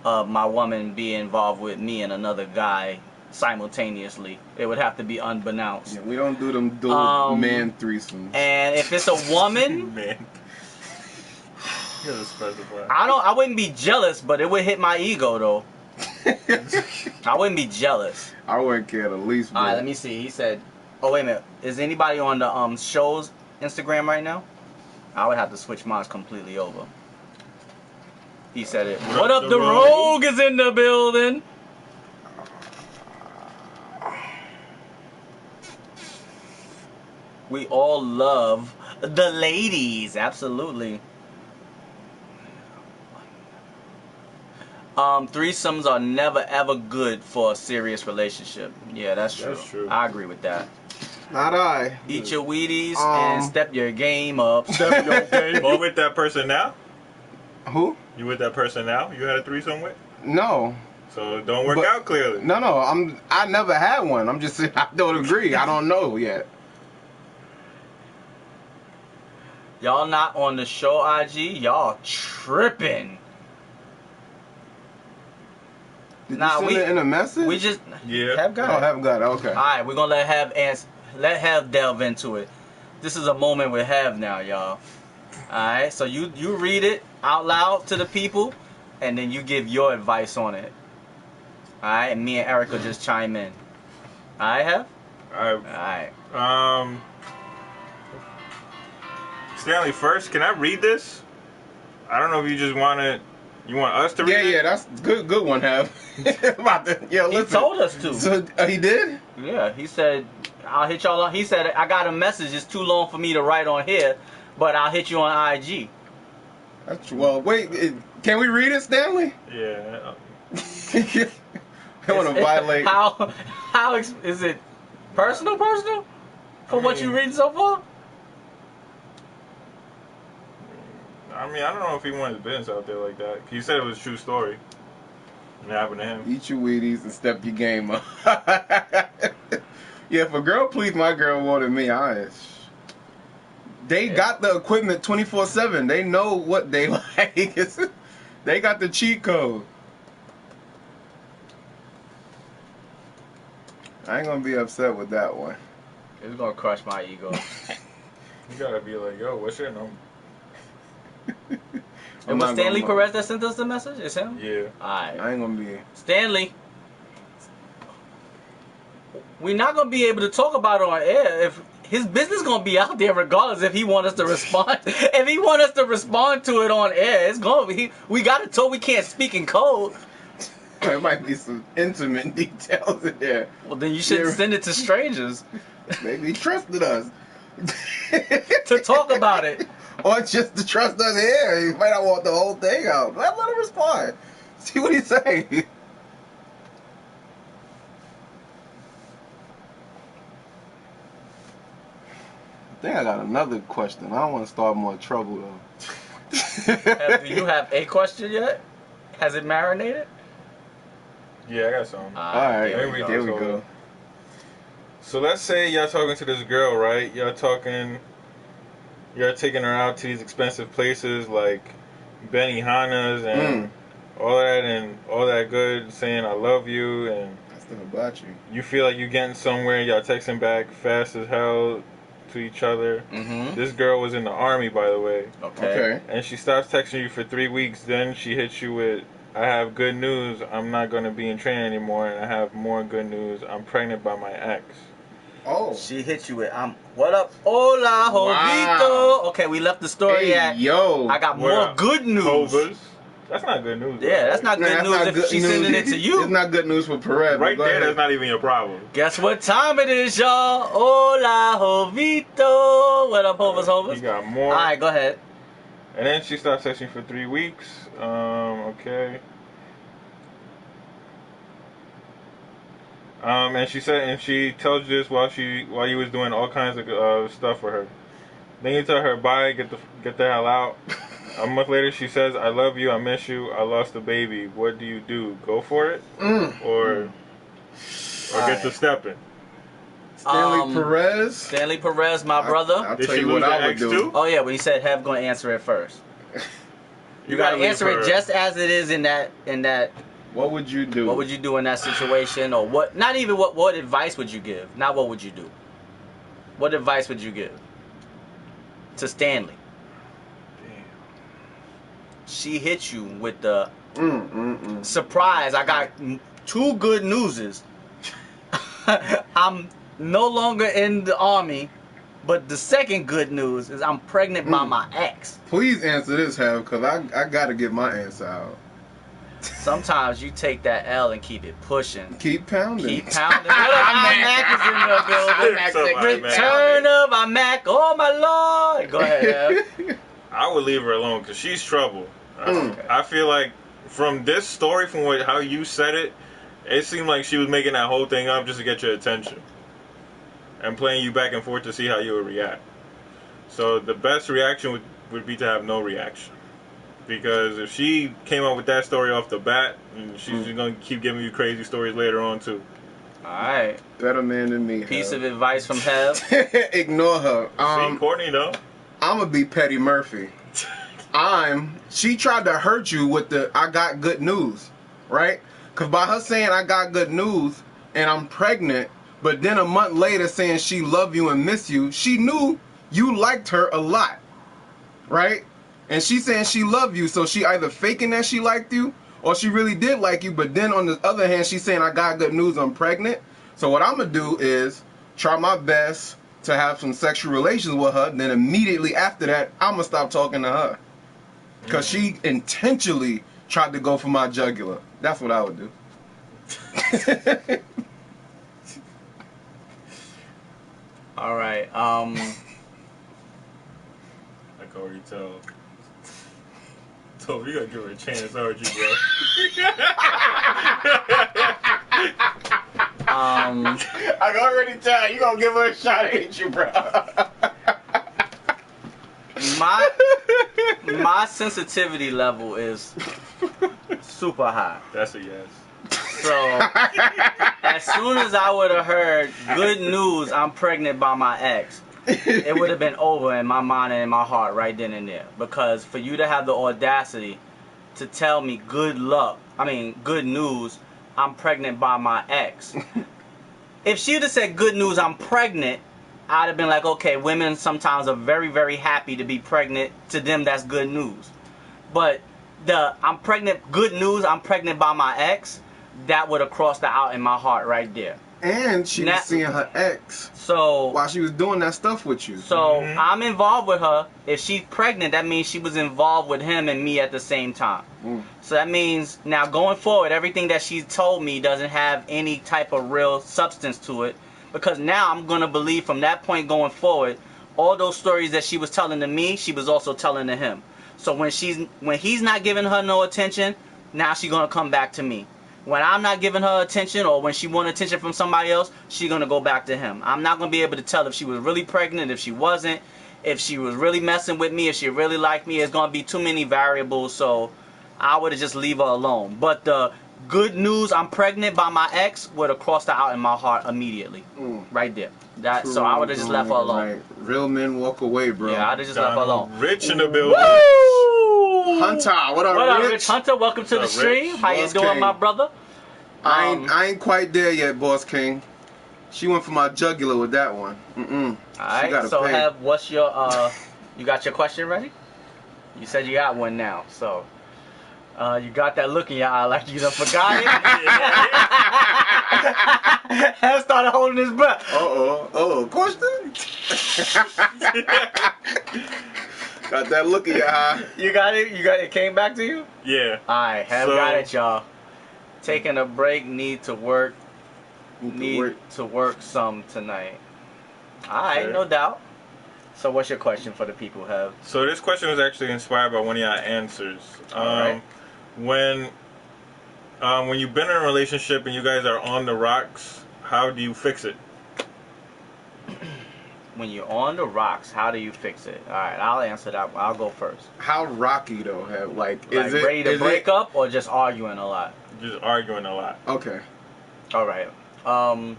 my woman be involved with me and another guy simultaneously. It would have to be unbeknownst. Yeah, we don't do them dual man threesomes. And if it's a woman, Man. You gotta specify. I wouldn't be jealous, but it would hit my ego though. I wouldn't be jealous. I wouldn't care the least bit. All right, let me see. He said, "Oh wait a minute. Is anybody on the show's Instagram right now?" I would have to switch mine completely over. He said it. What up, the Rogue is in the building. We all love the ladies, absolutely. Threesomes are never ever good for a serious relationship. Yeah, that's true. That's true. I agree with that. Not I. Eat your Wheaties and step your game up. Step your game You with that person now? Who? You with that person now? You had a threesome with? No. So it don't work But- out clearly. No. I never had one. I'm just saying I don't agree. I don't know yet. Y'all not on the show IG? Y'all tripping. Did Nah, you send it in a message? We just Yeah. have got Oh, it. haven't got it. Okay. All right, we're gonna let Have delve into it. This is a moment with Have now, y'all. All right, so you read it out loud to the people, and then you give your advice on it. All right, and me and Eric will just chime in. All right, Have? All right. Stanley, first, can I read this? I don't know if you just want us to read it? Yeah, that's good one, Have. Yo, He listen. told us to. So, he did? Yeah, he said, I'll hit y'all on. He said, I got a message. It's too long for me to write on here, but I'll hit you on IG. That's, well, wait, can we read it, Stanley? Yeah. I want to violate. How is it personal for what you read so far? I mean, I don't know if he wanted his business out there like that. He said it was a true story. And it happened to him. Eat your Wheaties and step your game up. Yeah, if a girl please my girl more than me, they got the equipment 24/7. They know what they like. They got the cheat code. I ain't gonna be upset with that one. It's gonna crush my ego. You gotta be like, yo, what's your number? It was Stanley Perez that sent us the message? It's him? Yeah. Alright. I ain't gonna be. Stanley, we're not gonna be able to talk about it on air. If his business gonna be out there regardless if he want us to respond. If he want us to respond to it on air, it's gonna be. We gotta talk. We can't speak in code. There might be some intimate details in there. Well, then you shouldn't send it to strangers Maybe he trusted us. to talk about it. Or just to trust us here. He might not want the whole thing out. Let him respond. See what he say. I think I got another question. I don't want to start more trouble though. Do you have a question yet? Has it marinated? Yeah, I got some. Alright, there there we go. So let's say y'all talking to this girl, right? You're taking her out to these expensive places like Benihana's and all that good, saying I love you, and That's not about you. you feel like you're getting somewhere. Y'all texting back fast as hell to each other. Mm-hmm. This girl was in the army, by the way, Okay. and she stops texting you for 3 weeks. Then she hits you with, I have good news. I'm not going to be in training anymore, and I have more good news. I'm pregnant by my ex. Oh. She hit you with, what up? Hola, Jovito. Wow. Okay, we left the story Hey, at, yo. I got What more up? good news. Hovers. That's not good news. Yeah, though, that's right? not good That's news not if good she's news. sending it to you. It's not good news for Perez. Right there, that's not even your problem. Guess what time it is, y'all? Hola, Jovito. What up, Hovers, You Hovers? got more. All right, go ahead. And then she stopped texting for 3 weeks. Okay. And she tells you this while you was doing all kinds of stuff for her. Then you tell her bye, get the hell out. A month later, she says, I love you, I miss you, I lost a baby. What do you do? Go for it, or get to stepping? Stanley Perez, my brother. I'll Did tell she you lose what her I would ex do. too? Oh yeah, but he said Hev gonna answer it first. You gotta leave answer it her. just as it is in that. What would you do? What would you do in that situation, or what? Not even what advice would you give? Not what would you do. What advice would you give to Stanley? Damn. She hit you with the surprise. I got 2 good newses. I'm no longer in the army, but the second good news is I'm pregnant by my ex. Please answer this, Have, because I got to get my answer out. Sometimes you take that L and keep it pushing. Keep pounding. Keep pounding. What up, iMac is in the building. Return of iMac. Oh my Lord. Go ahead, Ev. I would leave her alone because she's trouble. I feel like from this story, from how you said it, it seemed like she was making that whole thing up just to get your attention and playing you back and forth to see how you would react. So the best reaction would be to have no reaction. Because if she came up with that story off the bat, she's just going to keep giving you crazy stories later on, too. Alright. Better man than me. Piece of advice from Hev. Ignore her. See, Courtney, though. I'm going to be Petty Murphy. She tried to hurt you with the I got good news, right? Because by her saying I got good news and I'm pregnant, but then a month later saying she love you and miss you, she knew you liked her a lot, right? And she saying she loved you, so she either faking that she liked you or she really did like you, but then on the other hand, she's saying I got good news, I'm pregnant. So what I'm going to do is try my best to have some sexual relations with her, then immediately after that, I'm going to stop talking to her. Because she intentionally tried to go for my jugular. That's what I would do. All right. I can already tell. So we gotta give her a chance, aren't you, bro? I can already tell you gonna give her a shot, ain't you, bro? My sensitivity level is super high. That's a yes. So as soon as I would have heard good news, I'm pregnant by my ex, it would have been over in my mind and in my heart right then and there. Because for you to have the audacity to tell me good news, I'm pregnant by my ex. If she would have said good news, I'm pregnant, I'd have been like, okay, women sometimes are very, very happy to be pregnant. To them, that's good news. But I'm pregnant, good news, I'm pregnant by my ex, that would have crossed the out in my heart right there. And she was seeing her ex while she was doing that stuff with you. So I'm involved with her. If she's pregnant, that means she was involved with him and me at the same time. So that means now going forward, everything that she told me doesn't have any type of real substance to it. Because now I'm going to believe from that point going forward, all those stories that she was telling to me, she was also telling to him. So when he's not giving her no attention, now she's going to come back to me. When I'm not giving her attention, or when she wants attention from somebody else, she's going to go back to him. I'm not going to be able to tell if she was really pregnant, if she wasn't, if she was really messing with me, if she really liked me. It's going to be too many variables, so I would have just leave her alone. But the good news, I'm pregnant by my ex, would have crossed out in my heart immediately. Right there. So I would have just left her alone. Right. Real men walk away, bro. Yeah, I'd have just left her alone. Rich in the building. Woo! Hunter, what up, Rich Hunter? Welcome to the stream. How you doing, my brother? I ain't quite there yet, Boss King. She went for my jugular with that one. Alright, so what's your you got your question ready? You said you got one now, so you got that look in your eye like you done forgot it. And started holding his breath. Question? Got that look in your eye. You got it? It came back to you? Yeah. Alright, got it, y'all. Taking a break, need to work some tonight. Alright, no doubt. So what's your question for the people, Have? So this question was actually inspired by one of your answers. Alright. When you've been in a relationship and you guys are on the rocks, how do you fix it? When you're on the rocks, how do you fix it? Alright, I'll answer that. I'll go first. How rocky though? Have is it ready to break up or just arguing a lot? Just arguing a lot. Okay. Alright. I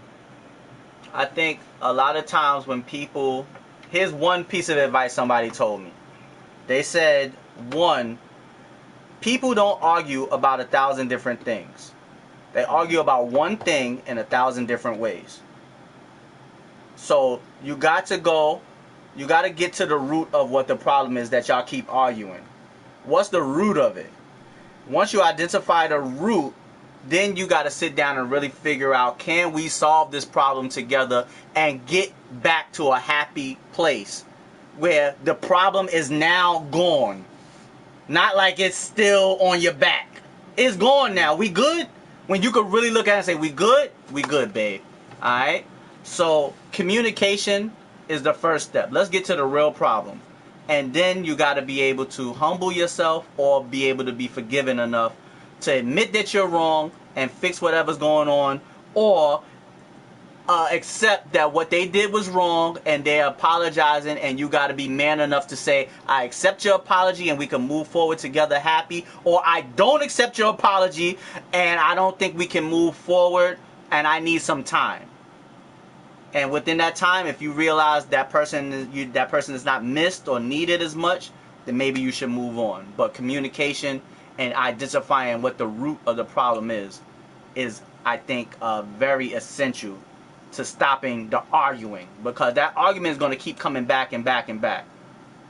think a lot of times when people... Here's one piece of advice somebody told me. They said, one, people don't argue about 1,000 different things. They argue about one thing in 1,000 different ways. So you got to get to the root of what the problem is that y'all keep arguing. What's the root of it? Once you identify the root, then you got to sit down and really figure out, can we solve this problem together and get back to a happy place where the problem is now gone. Not like it's still on your back. It's gone now. We good? When you could really look at it and say, we good? We good, babe. Alright? So communication is the first step. Let's get to the real problem. And then you got to be able to humble yourself or be able to be forgiven enough to admit that you're wrong and fix whatever's going on, or accept that what they did was wrong and they're apologizing, and you got to be man enough to say, I accept your apology and we can move forward together happy, or I don't accept your apology and I don't think we can move forward and I need some time. And within that time, if you realize that person is not missed or needed as much, then maybe you should move on. But communication and identifying what the root of the problem is I think, very essential to stopping the arguing. Because that argument is going to keep coming back and back and back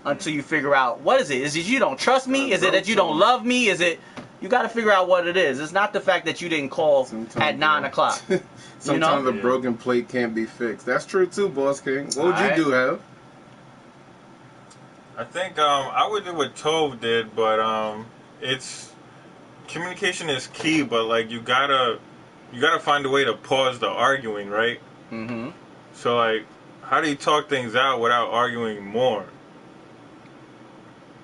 until you figure out, what is it? Is it you don't trust me? Is it that you don't love me? Is it... You got to figure out what it is. It's not the fact that you didn't call at 9 o'clock. Sometimes a broken plate can't be fixed. That's true too, Boss King. What would you do, Have? I think I would do what Tove did, but it's communication is key. But like you gotta find a way to pause the arguing, right? Mm-hmm. So like, how do you talk things out without arguing more?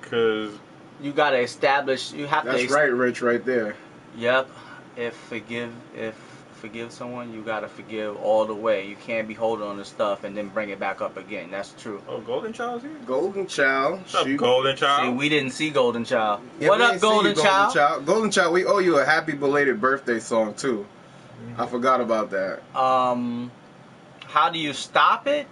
Because You gotta establish. You have That's to. right, Rich, right there. Yep. If forgive someone, you gotta forgive all the way. You can't be holding on to stuff and then bring it back up again. That's true. oh, Golden Child's here. Golden Child. What's up, Golden See, Child? we didn't see Golden Child. Yeah, What we up, ain't seen Golden you, Child? Golden Child, we owe you a happy belated birthday song too. I forgot about that. How do you stop it?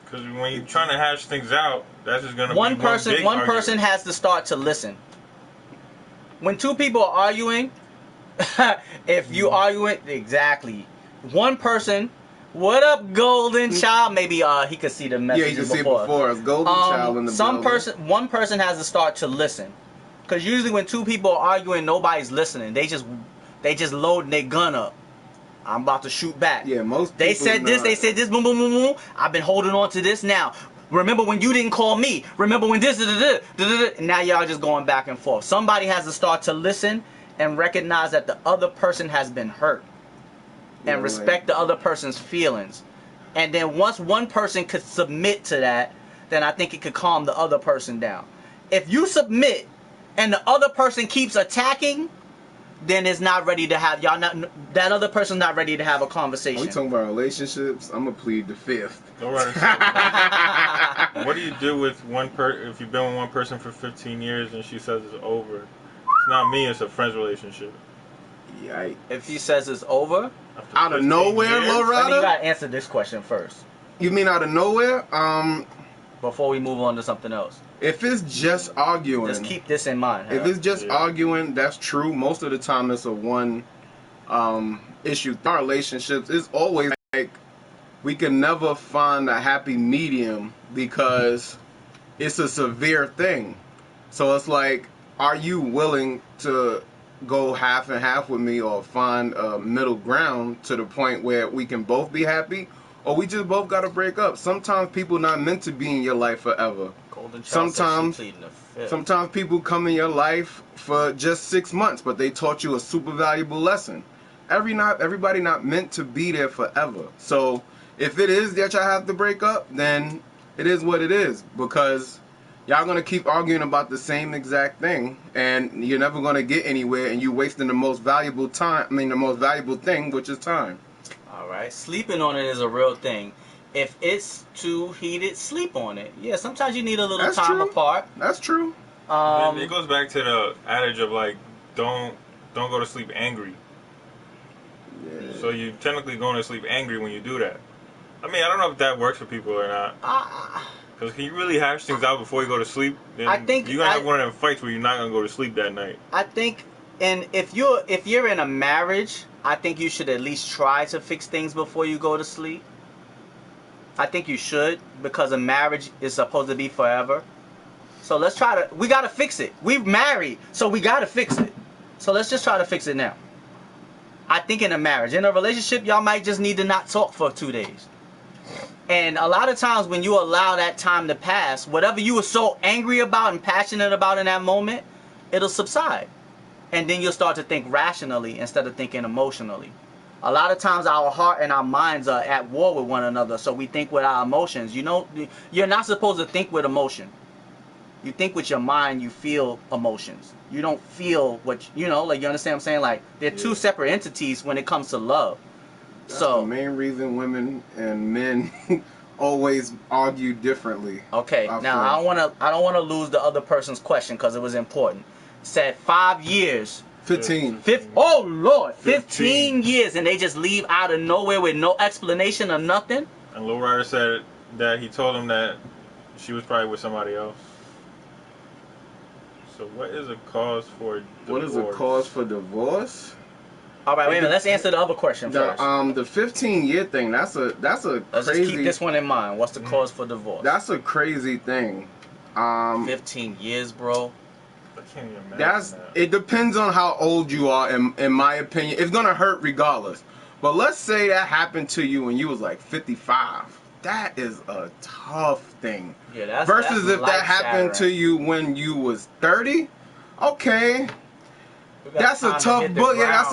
Because when you're trying to hash things out, that's just gonna One be person. big One argument. person has to start to listen. When two people are arguing, if you arguing exactly, one person. What up, Golden Child? Maybe he could see the Yeah, messages you can see it before. before us. Golden Child in the building. One person has to start to listen, because usually when two people are arguing, nobody's listening. They just loading their gun up. I'm about to shoot back. Yeah, most They people said this, they said this, boom, boom, boom, boom. I've been holding on to this now. Remember when you didn't call me? Remember when this, now y'all just going back and forth. Somebody has to start to listen and recognize that the other person has been hurt. And Yeah, respect the other person's feelings. And then once one person could submit to that, then I think it could calm the other person down. If you submit and the other person keeps attacking, then it's not ready to have that other person's not ready to have a conversation. Are we talking about relationships? I'm gonna plead the fifth. Go right ahead. What do you do with if you've been with one person for 15 years and she says it's over? It's not me, it's a friend's relationship. Yikes. If he says it's over, After Out of 15 nowhere, years? Lil I mean, you Rada? gotta answer this question first You mean out of nowhere? before we move on to something else. If it's just arguing, Just keep this in mind. if it's just Yeah. arguing, that's true. Most of the time, it's a one issue. Our relationships is always like we can never find a happy medium because it's a severe thing. So it's like, are you willing to go half and half with me, or find a middle ground to the point where we can both be happy, or we just both gotta break up? Sometimes people not meant to be in your life forever. Golden Child Sometimes- said she pleading the fifth. Sometimes people come in your life for just 6 months, but they taught you a super valuable lesson. Everybody not meant to be there forever. So if it is that y'all have to break up, then it is what it is, because y'all gonna keep arguing about the same exact thing, and you're never gonna get anywhere, and you wasting the most valuable thing, which is time. All right, sleeping on it is a real thing. If it's too heated, sleep on it. Yeah, sometimes you need a little That's time true. apart. That's true. It goes back to the adage of like, don't go to sleep angry. Yeah. So you technically going to sleep angry when you do that. I mean, I don't know if that works for people or not. Because can you really hash things out before you go to sleep? Then I think you're gonna have one of them fights where you're not gonna go to sleep that night. I think, and if you're in a marriage, I think you should at least try to fix things before you go to sleep. I think you should, because a marriage is supposed to be forever. So we gotta fix it. We're married, so we gotta fix it. So let's just try to fix it now. I think in a marriage. In a relationship, y'all might just need to not talk for 2 days. And a lot of times when you allow that time to pass, whatever you were so angry about and passionate about in that moment, it'll subside. And then you'll start to think rationally instead of thinking emotionally. A lot of times our heart and our minds are at war with one another, so we think with our emotions. You know, you're not supposed to think with emotion. You think with your mind, you feel emotions. You don't feel like, you understand what I'm saying? Like, they're two separate entities when it comes to love. That's So the main reason women and men always argue differently. okay, I now feel. I don't want to lose the other person's question because it was important. Said 5 years. 15. Oh Lord, 15 years, and they just leave out of nowhere with no explanation or nothing. And Lil Ryder said that he told him that she was probably with somebody else. So what is a cause for divorce? What is a cause for divorce? All right, wait a minute. Let's answer the other question first. The 15-year thing. That's a Let's just crazy. keep this one in mind. What's the cause for divorce? That's a crazy thing. 15 years, bro. I can't even imagine that. It depends on how old you are. In my opinion, it's gonna hurt regardless. But let's say that happened to you when you was like 55. that is a tough thing. Yeah, that's Versus that's if that happened to you when you was 30, okay. That's a tough bullet. Yeah,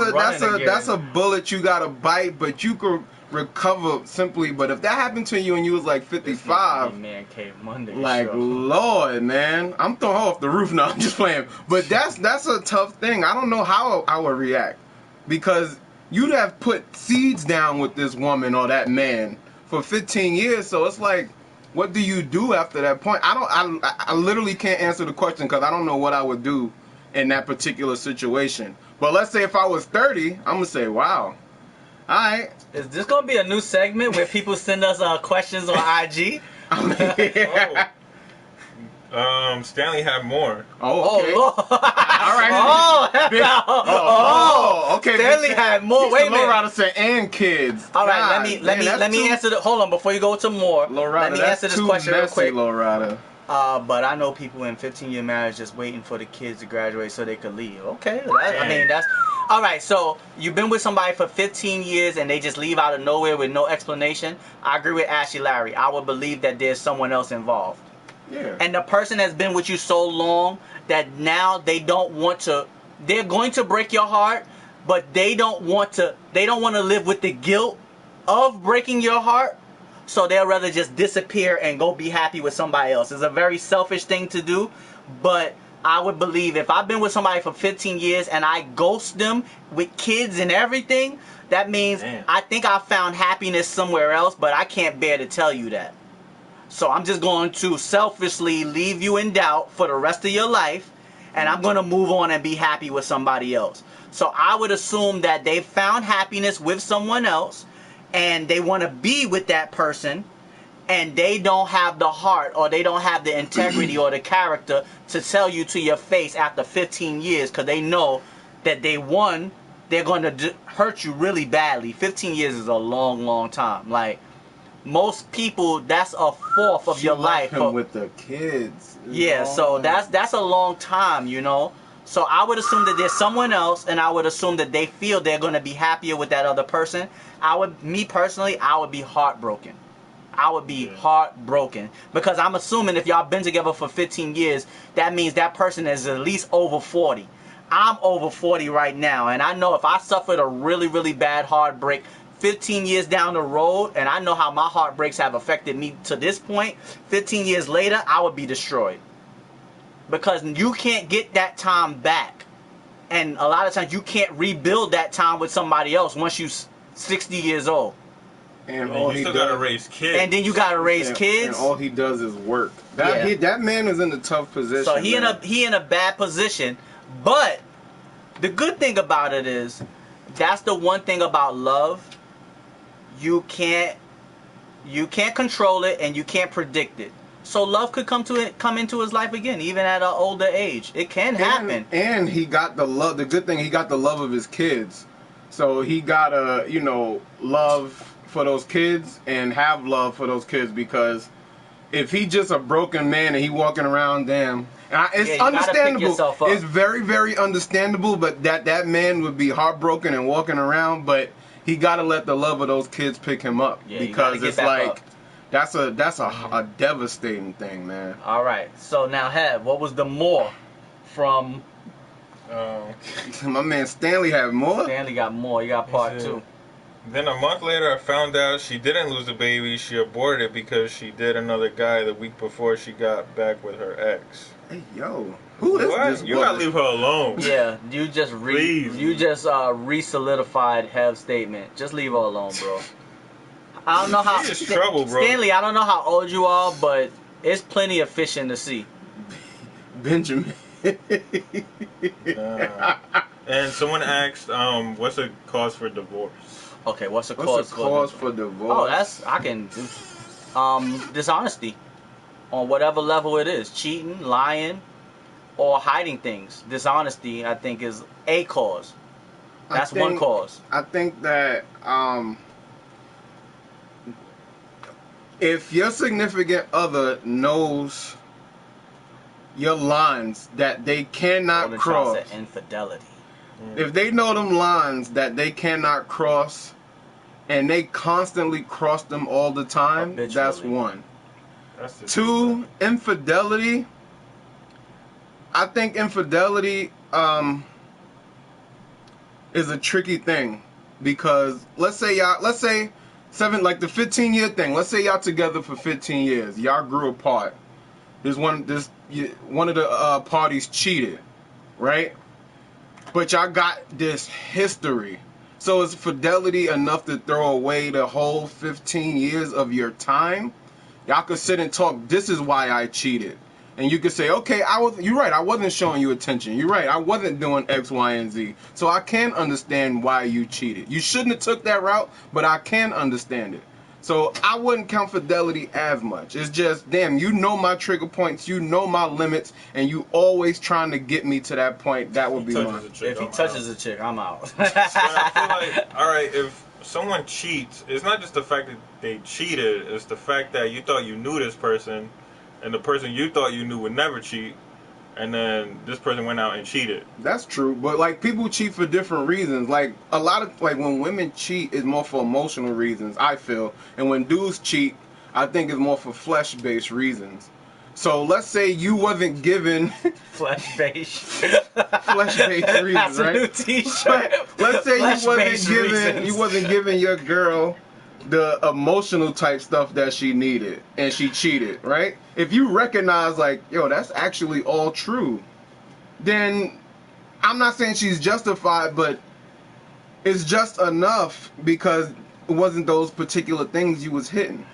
that's a bullet you gotta bite, but you could recover simply. But if that happened to you and you was like 55, man cave Monday, like sure. Lord, man, I'm throwing her off the roof now. I'm just playing. But that's a tough thing. I don't know how I would react, because you'd have put seeds down with this woman or that man for 15 years. So it's like, what do you do after that point? I literally can't answer the question because I don't know what I would do in that particular situation. But let's say if I was 30, I'm gonna say, wow, all right. Is this gonna be a new segment where people send us questions on IG? Yeah. Stanley had more. Oh, okay. Oh, Lord. All right. Okay. Stanley had more. Wait a minute. Loretta said, and kids. All right, let me answer the. Hold on, before you go to more. Loretta, let me answer this question real quick. Loretta. But I know people in 15-year marriage just waiting for the kids to graduate so they could leave. Okay, I mean that's. All right, so you've been with somebody for 15 years and they just leave out of nowhere with no explanation. I agree with Ashley Larry. I would believe that there's someone else involved. Yeah. And the person has been with you so long that now they don't want to. They're going to break your heart, but they don't want to. They don't want to live with the guilt of breaking your heart. So they'll rather just disappear and go be happy with somebody else. It's a very selfish thing to do, but I would believe if I've been with somebody for 15 years and I ghost them with kids and everything, that means I think I found happiness somewhere else, but I can't bear to tell you that. So I'm just going to selfishly leave you in doubt for the rest of your life, and I'm going to move on and be happy with somebody else. So I would assume that they found happiness with someone else, and they want to be with that person, and they don't have the heart or they don't have the integrity or the character to tell you to your face after 15 years, because they know that they're going to hurt you really badly. 15 years is a long, long time. Like, most people, that's a fourth of your life. With the kids. Yeah, so that's a long time, you know. So I would assume that there's someone else, and I would assume that they feel they're going to be happier with that other person. Me personally, I would be heartbroken. I would be heartbroken, because I'm assuming if y'all been together for 15 years, that means that person is at least over 40. I'm over 40 right now, and I know if I suffered a really, really bad heartbreak 15 years down the road, and I know how my heartbreaks have affected me to this point, 15 years later, I would be destroyed. Because you can't get that time back. And a lot of times you can't rebuild that time with somebody else once you're 60 years old. And you still gotta raise kids. And then you gotta raise kids. And all he does is work. That man is in a tough position. So he in a bad position. But the good thing about it is, that's the one thing about love. You can't control it and you can't predict it. So love could come into his life again, even at an older age. It can happen. And he got the love. The good thing, he got the love of his kids. So he gotta, love for those kids and have love for those kids, because if he just a broken man and he walking around, it's understandable. It's very, very understandable, but that man would be heartbroken and walking around, but he gotta let the love of those kids pick him up, because it's like that's a devastating thing, man. All right. So now, what was the more from? My man Stanley had more. Stanley got more. He got part 2. Then a month later, I found out she didn't lose the baby. She aborted it because she did another guy the week before she got back with her ex. Hey, yo, who is this? You gotta leave her alone. Yeah, you just re-solidified Hev's statement. Just leave her alone, bro. I don't know how. She's trouble, bro. Stanley, I don't know how old you are, but it's plenty of fish in the sea. Benjamin. And someone asked, what's a cause for divorce? Okay, what's a cause for divorce? Oh, I can do. Dishonesty, on whatever level it is, cheating, lying, or hiding things. Dishonesty, I think, is a cause. That's one cause. I think that if your significant other knows your lines that they cannot cross, infidelity. If they know them lines that they cannot cross, and they constantly cross them all the time, that's Habitually. one. That's the Two, infidelity. I think infidelity is a tricky thing because let's say like the 15-year thing. Let's say y'all together for 15 years. Y'all grew apart. One of the parties cheated, right? But y'all got this history. So is fidelity enough to throw away the whole 15 years of your time? Y'all could sit and talk, this is why I cheated. And you could say, okay, you're right, I wasn't showing you attention. You're right, I wasn't doing X, Y, and Z. So I can understand why you cheated. You shouldn't have took that route, but I can understand it. So I wouldn't count fidelity as much. It's just, damn, you know my trigger points, you know my limits, and you always trying to get me to that point. That would be mine. If he touches a chick, I'm out. But I feel like, all right, if someone cheats, it's not just the fact that they cheated, it's the fact that you thought you knew this person, and the person you thought you knew would never cheat, and then this person went out and cheated. That's true, but like people cheat for different reasons. Like a lot of when women cheat, it's more for emotional reasons, I feel, and when dudes cheat, I think it's more for flesh-based reasons. So let's say you wasn't given Flesh-based. flesh-based reasons, That's a right? new T-shirt. Let's say Flesh-based you wasn't giving your girl the emotional type stuff that she needed, and she cheated, right? If you recognize like, yo, that's actually all true, then I'm not saying she's justified, but it's just enough because it wasn't those particular things you was hitting.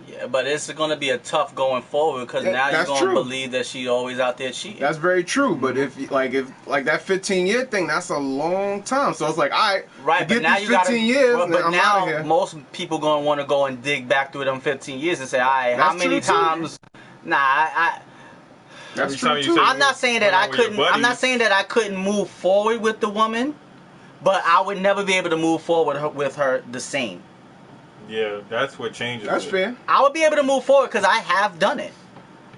Yeah, but it's going to be a tough going forward because now you're That's going to true. believe that she's always out there cheating. That's very true, but if that 15-year thing, that's a long time. So it's like, all right, Right, but now you 15 years, but I'm now out of here. most people going to want to go and dig back through them 15 years and say, all right, how That's many true, too. times? Nah, That's Every time true you too. say- I'm not saying that I Went out with your couldn't. I'm not buddies. saying that I couldn't move forward with the woman, but I would never be able to move forward with her the same. Yeah, that's what changes. That's it. fair. I would be able to move forward because I have done it,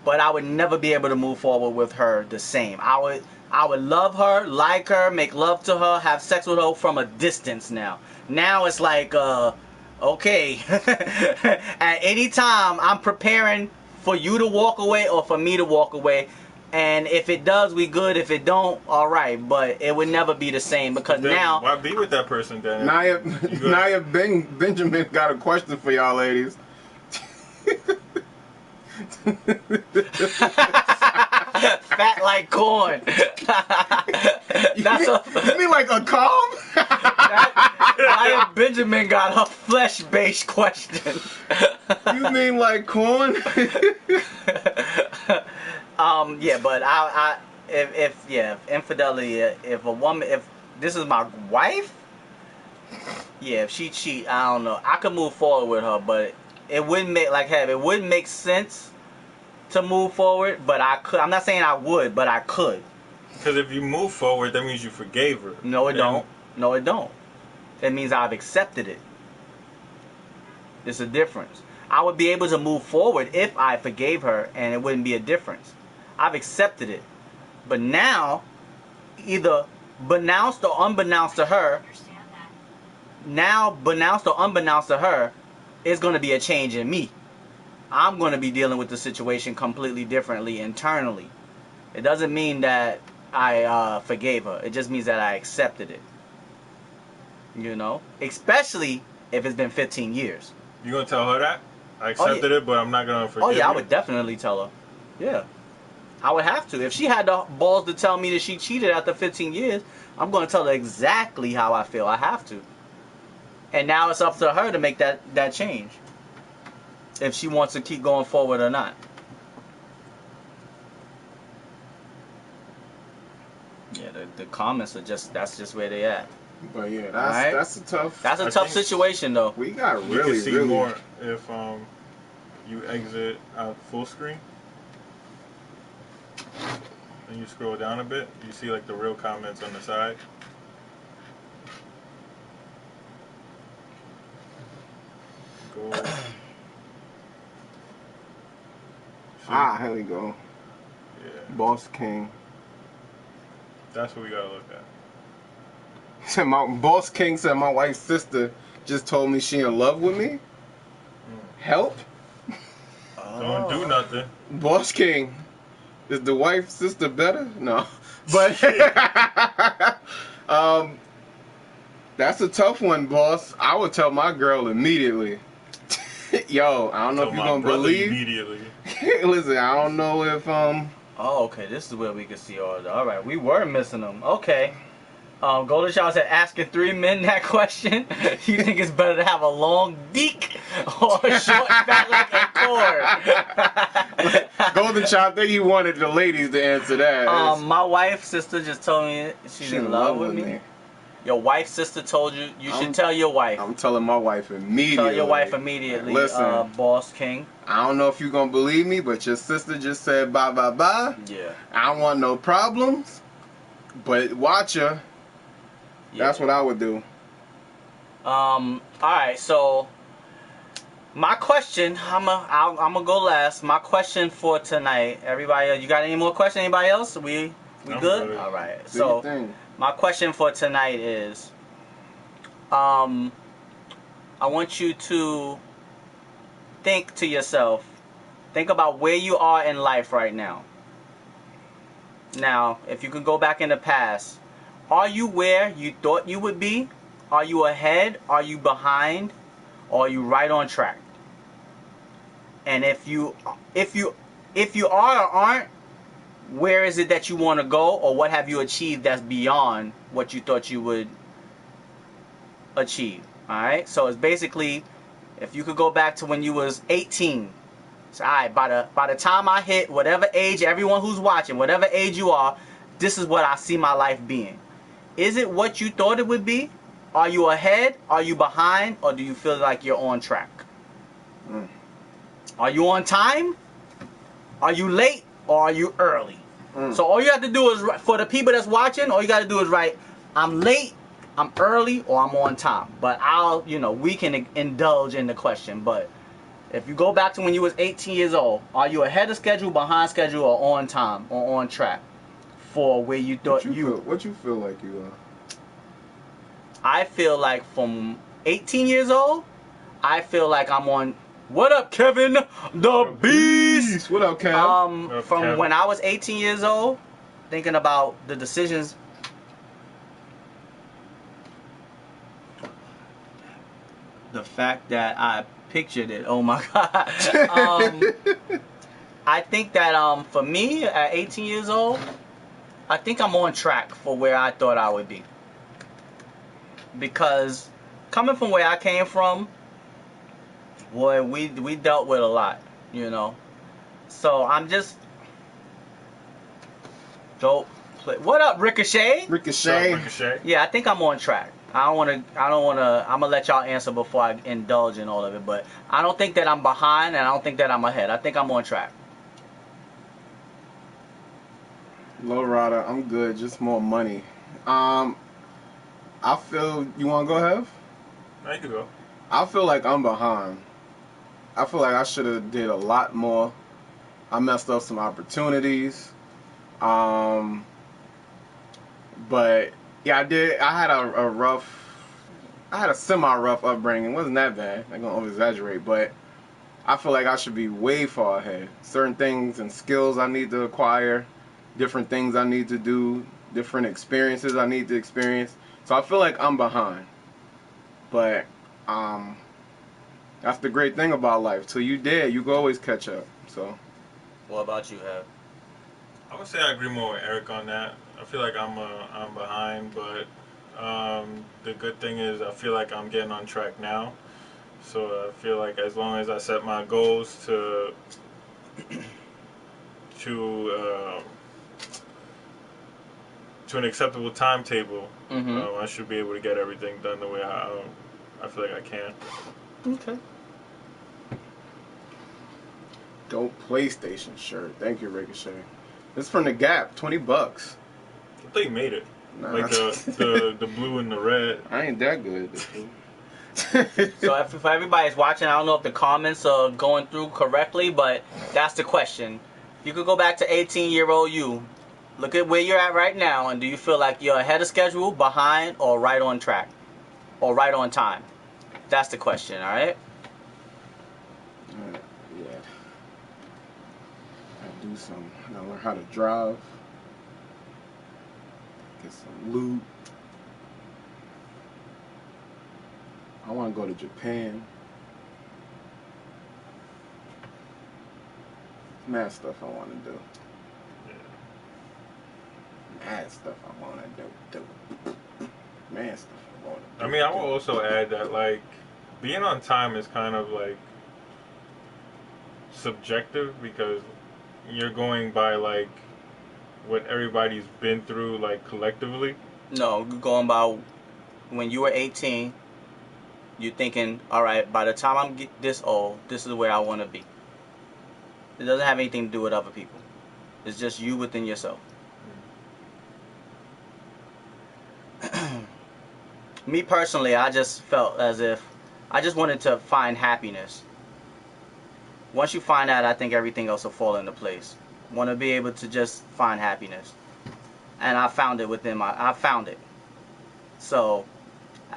but I would never be able to move forward with her the same. I would love her, like her, make love to her, have sex with her from a distance now. Now it's like, okay, at any time I'm preparing for you to walk away or for me to walk away. And if it does, we good. If it don't, all right. But it would never be the same because Then now... why be with that person then? Naya Benjamin got a question for y'all ladies. Fat like corn. You mean like a calm? Naya Benjamin got a flesh-based question. You mean like corn? Yeah, but if infidelity, if this is my wife, yeah, if she cheat, I don't know. I could move forward with her, but it wouldn't make sense to move forward, but I could. I'm not saying I would, but I could. Because if you move forward, that means you forgave her. No, it don't. No, it don't. It means I've accepted it. There's a difference. I would be able to move forward if I forgave her, and it wouldn't be a difference. I've accepted it. But now, either beknownst or unbeknownst to her, it's going to be a change in me. I'm going to be dealing with the situation completely differently internally. It doesn't mean that I forgave her. It just means that I accepted it. You know? Especially if it's been 15 years. You gonna tell her that? I accepted it, but I'm not gonna forgive Oh yeah, you. I would definitely tell her. Yeah. I would have to. If she had the balls to tell me that she cheated after 15 years, I'm going to tell her exactly how I feel. I have to. And now it's up to her to make that change. If she wants to keep going forward or not. Yeah, the comments are that's just where they at. But yeah, Alright. that's a tough. That's a I tough think situation though. We got You really, can see really. more if you exit out full screen and you scroll down a bit. You see like the real comments on the side. Go. Here we go. Yeah, Boss King. that's what we gotta look at. Said my Boss King said my wife's sister just told me she in love with me. Help? Don't do nothing. Boss King. Is the wife sister better? No. But that's a tough one, boss. I would tell my girl immediately. Yo, I don't know if you're gonna believe. Immediately. Listen, I don't know if Oh, okay. This is where we can see all. All right, we were missing them. Okay. Golden Shower said, asking 3 men that question. You think it's better to have a long dick or a short, fat like a cord? Golden Child, I think you wanted the ladies to answer that. My wife's sister just told me she's in love with me. Your wife's sister told you should tell your wife. I'm telling my wife immediately. Tell your wife immediately. Listen, Boss King. I don't know if you're gonna believe me, but your sister just said bye bye bye. Yeah. I don't want no problems, but watch her. Yeah. That's what I would do. All right, so my question, I'm gonna go last. My question for tonight, everybody, you got any more questions? Anybody else? We good? All right. So my question for tonight is, I want you to think to yourself, think about where you are in life right now. Now, if you could go back in the past, are you where you thought you would be? Are you ahead? Are you behind? Or are you right on track? And if you are or aren't, where is it that you want to go, or what have you achieved that's beyond what you thought you would achieve? All right. So it's basically, if you could go back to when you was 18. So, all right, by the time I hit whatever age, everyone who's watching, whatever age you are, this is what I see my life being. Is it what you thought it would be? Are you ahead? Are you behind? Or do you feel like you're on track? Are you on time? Are you late? Or are you early? So all you have to do is, for the people that's watching, all you got to do is write, I'm late, I'm early, or I'm on time. But we can indulge in the question. But if you go back to when you was 18 years old, are you ahead of schedule, behind schedule, or on time, or on track for where you thought what you feel like you are? I feel like from 18 years old, I feel like I'm on. What up, Kevin the Beast? What up, Kev? From when I was 18 years old, thinking about the decisions. The fact that I pictured it, oh my God. I think that for me, at 18 years old, I think I'm on track for where I thought I would be. Because coming from where I came from, boy, we dealt with a lot, So I'm just what up, Ricochet? Ricochet. Yeah, I think I'm on track. I'm gonna let y'all answer before I indulge in all of it, but I don't think that I'm behind and I don't think that I'm ahead. I think I'm on track. Low rider, I'm good, just more money. I feel, you wanna go ahead? No, you can go. I feel like I'm behind. I feel like I should have did a lot more. I messed up some opportunities. But yeah, I did. I had a semi-rough upbringing. It wasn't that bad. I'm gonna over-exaggerate, but I feel like I should be way far ahead. Certain things and skills I need to acquire, different things I need to do, different experiences I need to experience. So I feel like I'm behind. But that's the great thing about life. Till you dead, you can always catch up. So. What about you, Have? I would say I agree more with Eric on that. I feel like I'm behind, but the good thing is I feel like I'm getting on track now. So I feel like as long as I set my goals to an acceptable timetable, I should be able to get everything done the way I feel like I can. Okay. Dope PlayStation shirt. Thank you, Ricochet. This is from the Gap. $20. I think you made it. Nah. Like the blue and the red. I ain't that good. So if everybody's watching, I don't know if the comments are going through correctly, but that's the question. You could go back to 18-year-old you. Look at where you're at right now, and do you feel like you're ahead of schedule, behind, or right on track? Or right on time? That's the question, all right? Yeah. I do some. I learn how to drive. Get some loot. I want to go to Japan. Mad stuff I want to do. Mad stuff I want to do. Mad stuff I want to do. I mean, I will also add that, like, being on time is kind of, like, subjective because you're going by, like, what everybody's been through, like, collectively. No, you're going by when you were 18, you're thinking, all right, by the time I'm this old, this is where I want to be. It doesn't have anything to do with other people. It's just you within yourself. Me personally, I just felt as if I just wanted to find happiness. Once you find that, I think everything else will fall into place. Want to be able to just find happiness. And I found it I found it. So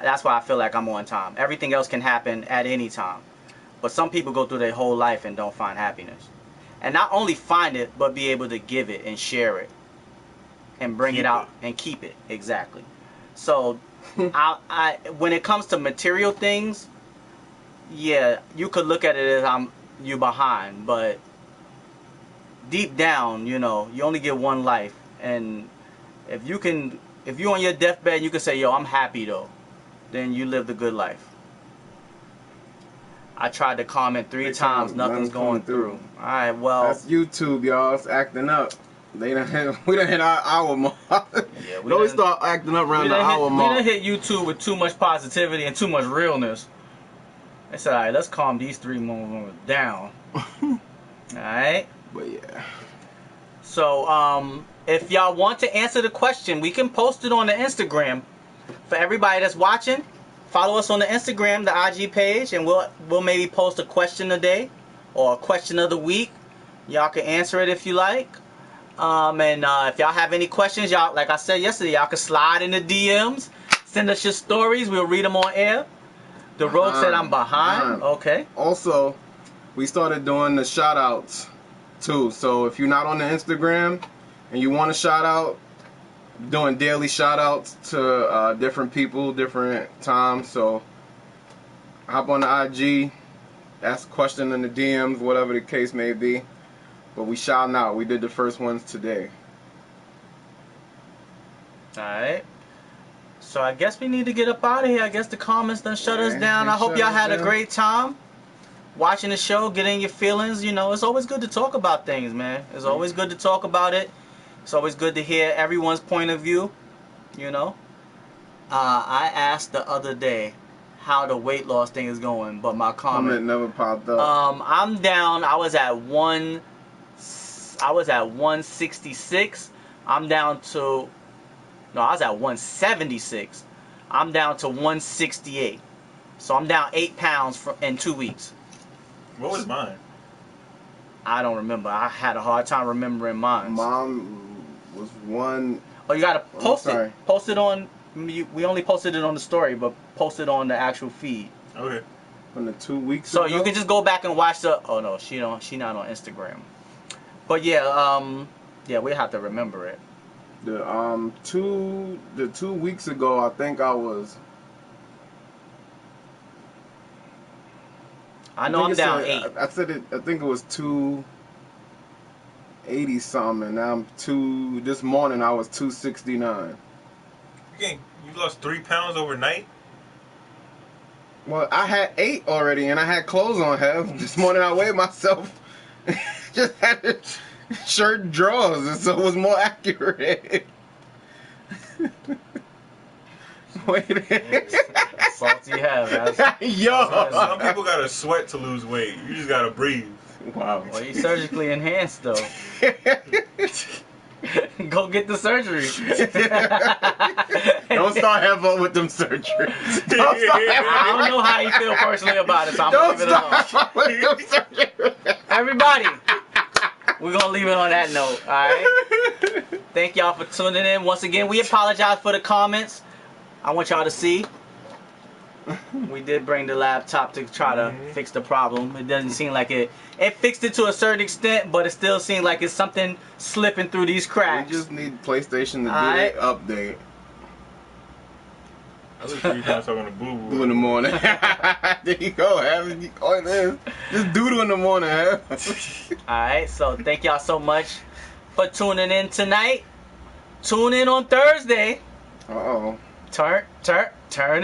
that's why I feel like I'm on time. Everything else can happen at any time. But some people go through their whole life and don't find happiness. And not only find it, but be able to give it and share it. And bring it out and keep it. Exactly. So I when it comes to material things, yeah, you could look at it as you behind, but deep down, you know, you only get one life, and if you're on your deathbed, you can say, yo, I'm happy though, then you lived a good life. I tried to comment 3 times, nothing's going through. All right, well, that's YouTube, y'all. It's acting up. We done hit our hour mark. Yeah, we always start acting up around the hour mark. We done hit YouTube with too much positivity and too much realness. I said, all right, let's calm these 3 moments down. All right. But yeah. So, if y'all want to answer the question, we can post it on the Instagram. For everybody that's watching, follow us on the Instagram, the IG page, and we'll maybe post a question a day or a question of the week. Y'all can answer it if you like. If y'all have any questions, y'all, like I said yesterday, y'all can slide in the DMs, send us your stories, we'll read them on air. The Rogue said I'm behind. Okay. Also, we started doing the shout outs too. So if you're not on the Instagram and you want a shout out, doing daily shout outs to different people, different times. So hop on the IG, ask a question in the DMs, whatever the case may be. But we shouting out. We did the first ones today. Alright. So I guess we need to get up out of here. I guess the comments done shut us down. I hope y'all had a great time watching the show, getting your feelings. You know, it's always good to talk about things, man. It's always good to talk about it. It's always good to hear everyone's point of view, you know. I asked the other day how the weight loss thing is going, but my comment never popped up. I'm down. I was at 166. I'm down to I was at 176. I'm down to 168. So I'm down 8 pounds in 2 weeks. What was mine? I don't remember. I had a hard time remembering mine. Mom was one. Oh, you gotta post it. Post it on. We only posted it on the story, but post it on the actual feed. Okay. From the 2 weeks so ago? You can just go back and watch the. Oh no, she not on Instagram. But yeah, we have to remember it. The 2 weeks ago, I think I was. I know I'm down 8. I said it. I think it was 280 something, and now I'm this morning I was 269. You lost 3 pounds overnight? Well, I had 8 already, and I had clothes on. This morning I weighed myself. Just had a shirt and drawers, and so it was more accurate. Wait a minute. That's all you have. Yo. Some people gotta sweat to lose weight. You just gotta breathe. Wow. Well, you surgically enhanced though. Go get the surgery. Don't start having with them surgeries. I don't know how you feel personally about it, so I'm gonna leave it alone. Everybody, we're gonna leave it on that note. All right. Thank y'all for tuning in. Once again, we apologize for the comments. I want y'all to see We did bring the laptop to try to fix the problem. It doesn't seem like it fixed it to a certain extent, but it still seems like it's something slipping through these cracks. We just need PlayStation to do that update. I was 3 times talking to Boo Boo. Boo in the morning. There you go, Heaven. Oh, this. Just doodle in the morning, Heaven. Alright, so thank y'all so much for tuning in tonight. Tune in on Thursday. Uh-oh. Turn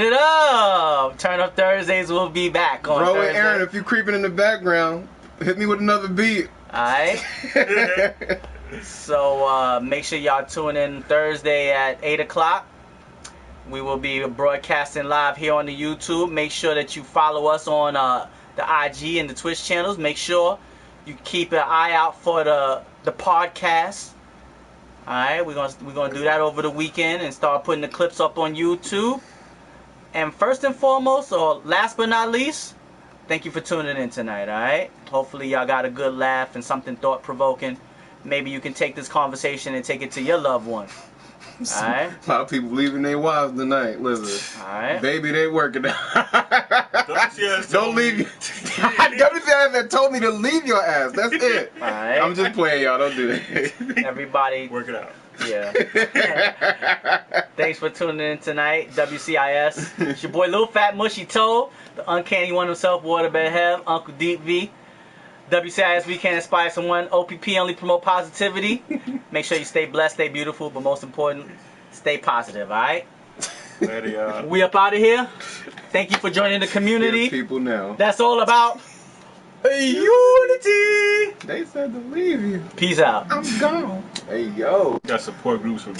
it up. Turn up Thursdays. We'll be back on Bro, Thursday. Aaron, if you're creeping in the background, hit me with another beat. Alright. So make sure y'all tune in Thursday at 8 o'clock. We will be broadcasting live here on the YouTube. Make sure that you follow us on the IG and the Twitch channels. Make sure you keep an eye out for the podcast. Alright, we're gonna do that over the weekend and start putting the clips up on YouTube. And first and foremost, or last but not least, thank you for tuning in tonight, alright? Hopefully y'all got a good laugh and something thought-provoking. Maybe you can take this conversation and take it to your loved one. Alright? A lot of people leaving their wives tonight. Listen. Alright. Baby, they working out. WCIS Don't leave you. WCIS had told me to leave your ass. That's it. Alright. I'm just playing, y'all. Don't do that. Everybody. Work it out. Yeah. Thanks for tuning in tonight. WCIS. It's your boy Lil Fat Mushy Toe, the uncanny one himself, Waterbed Hev, Uncle Deep V. WCIS, we can inspire someone. OPP only promote positivity. Make sure you stay blessed, stay beautiful, but most important, stay positive, alright? We up out of here. Thank you for joining the community. Here's people now. That's all about unity. They said to leave you. Peace out. I'm gone. Hey, yo. Got support groups for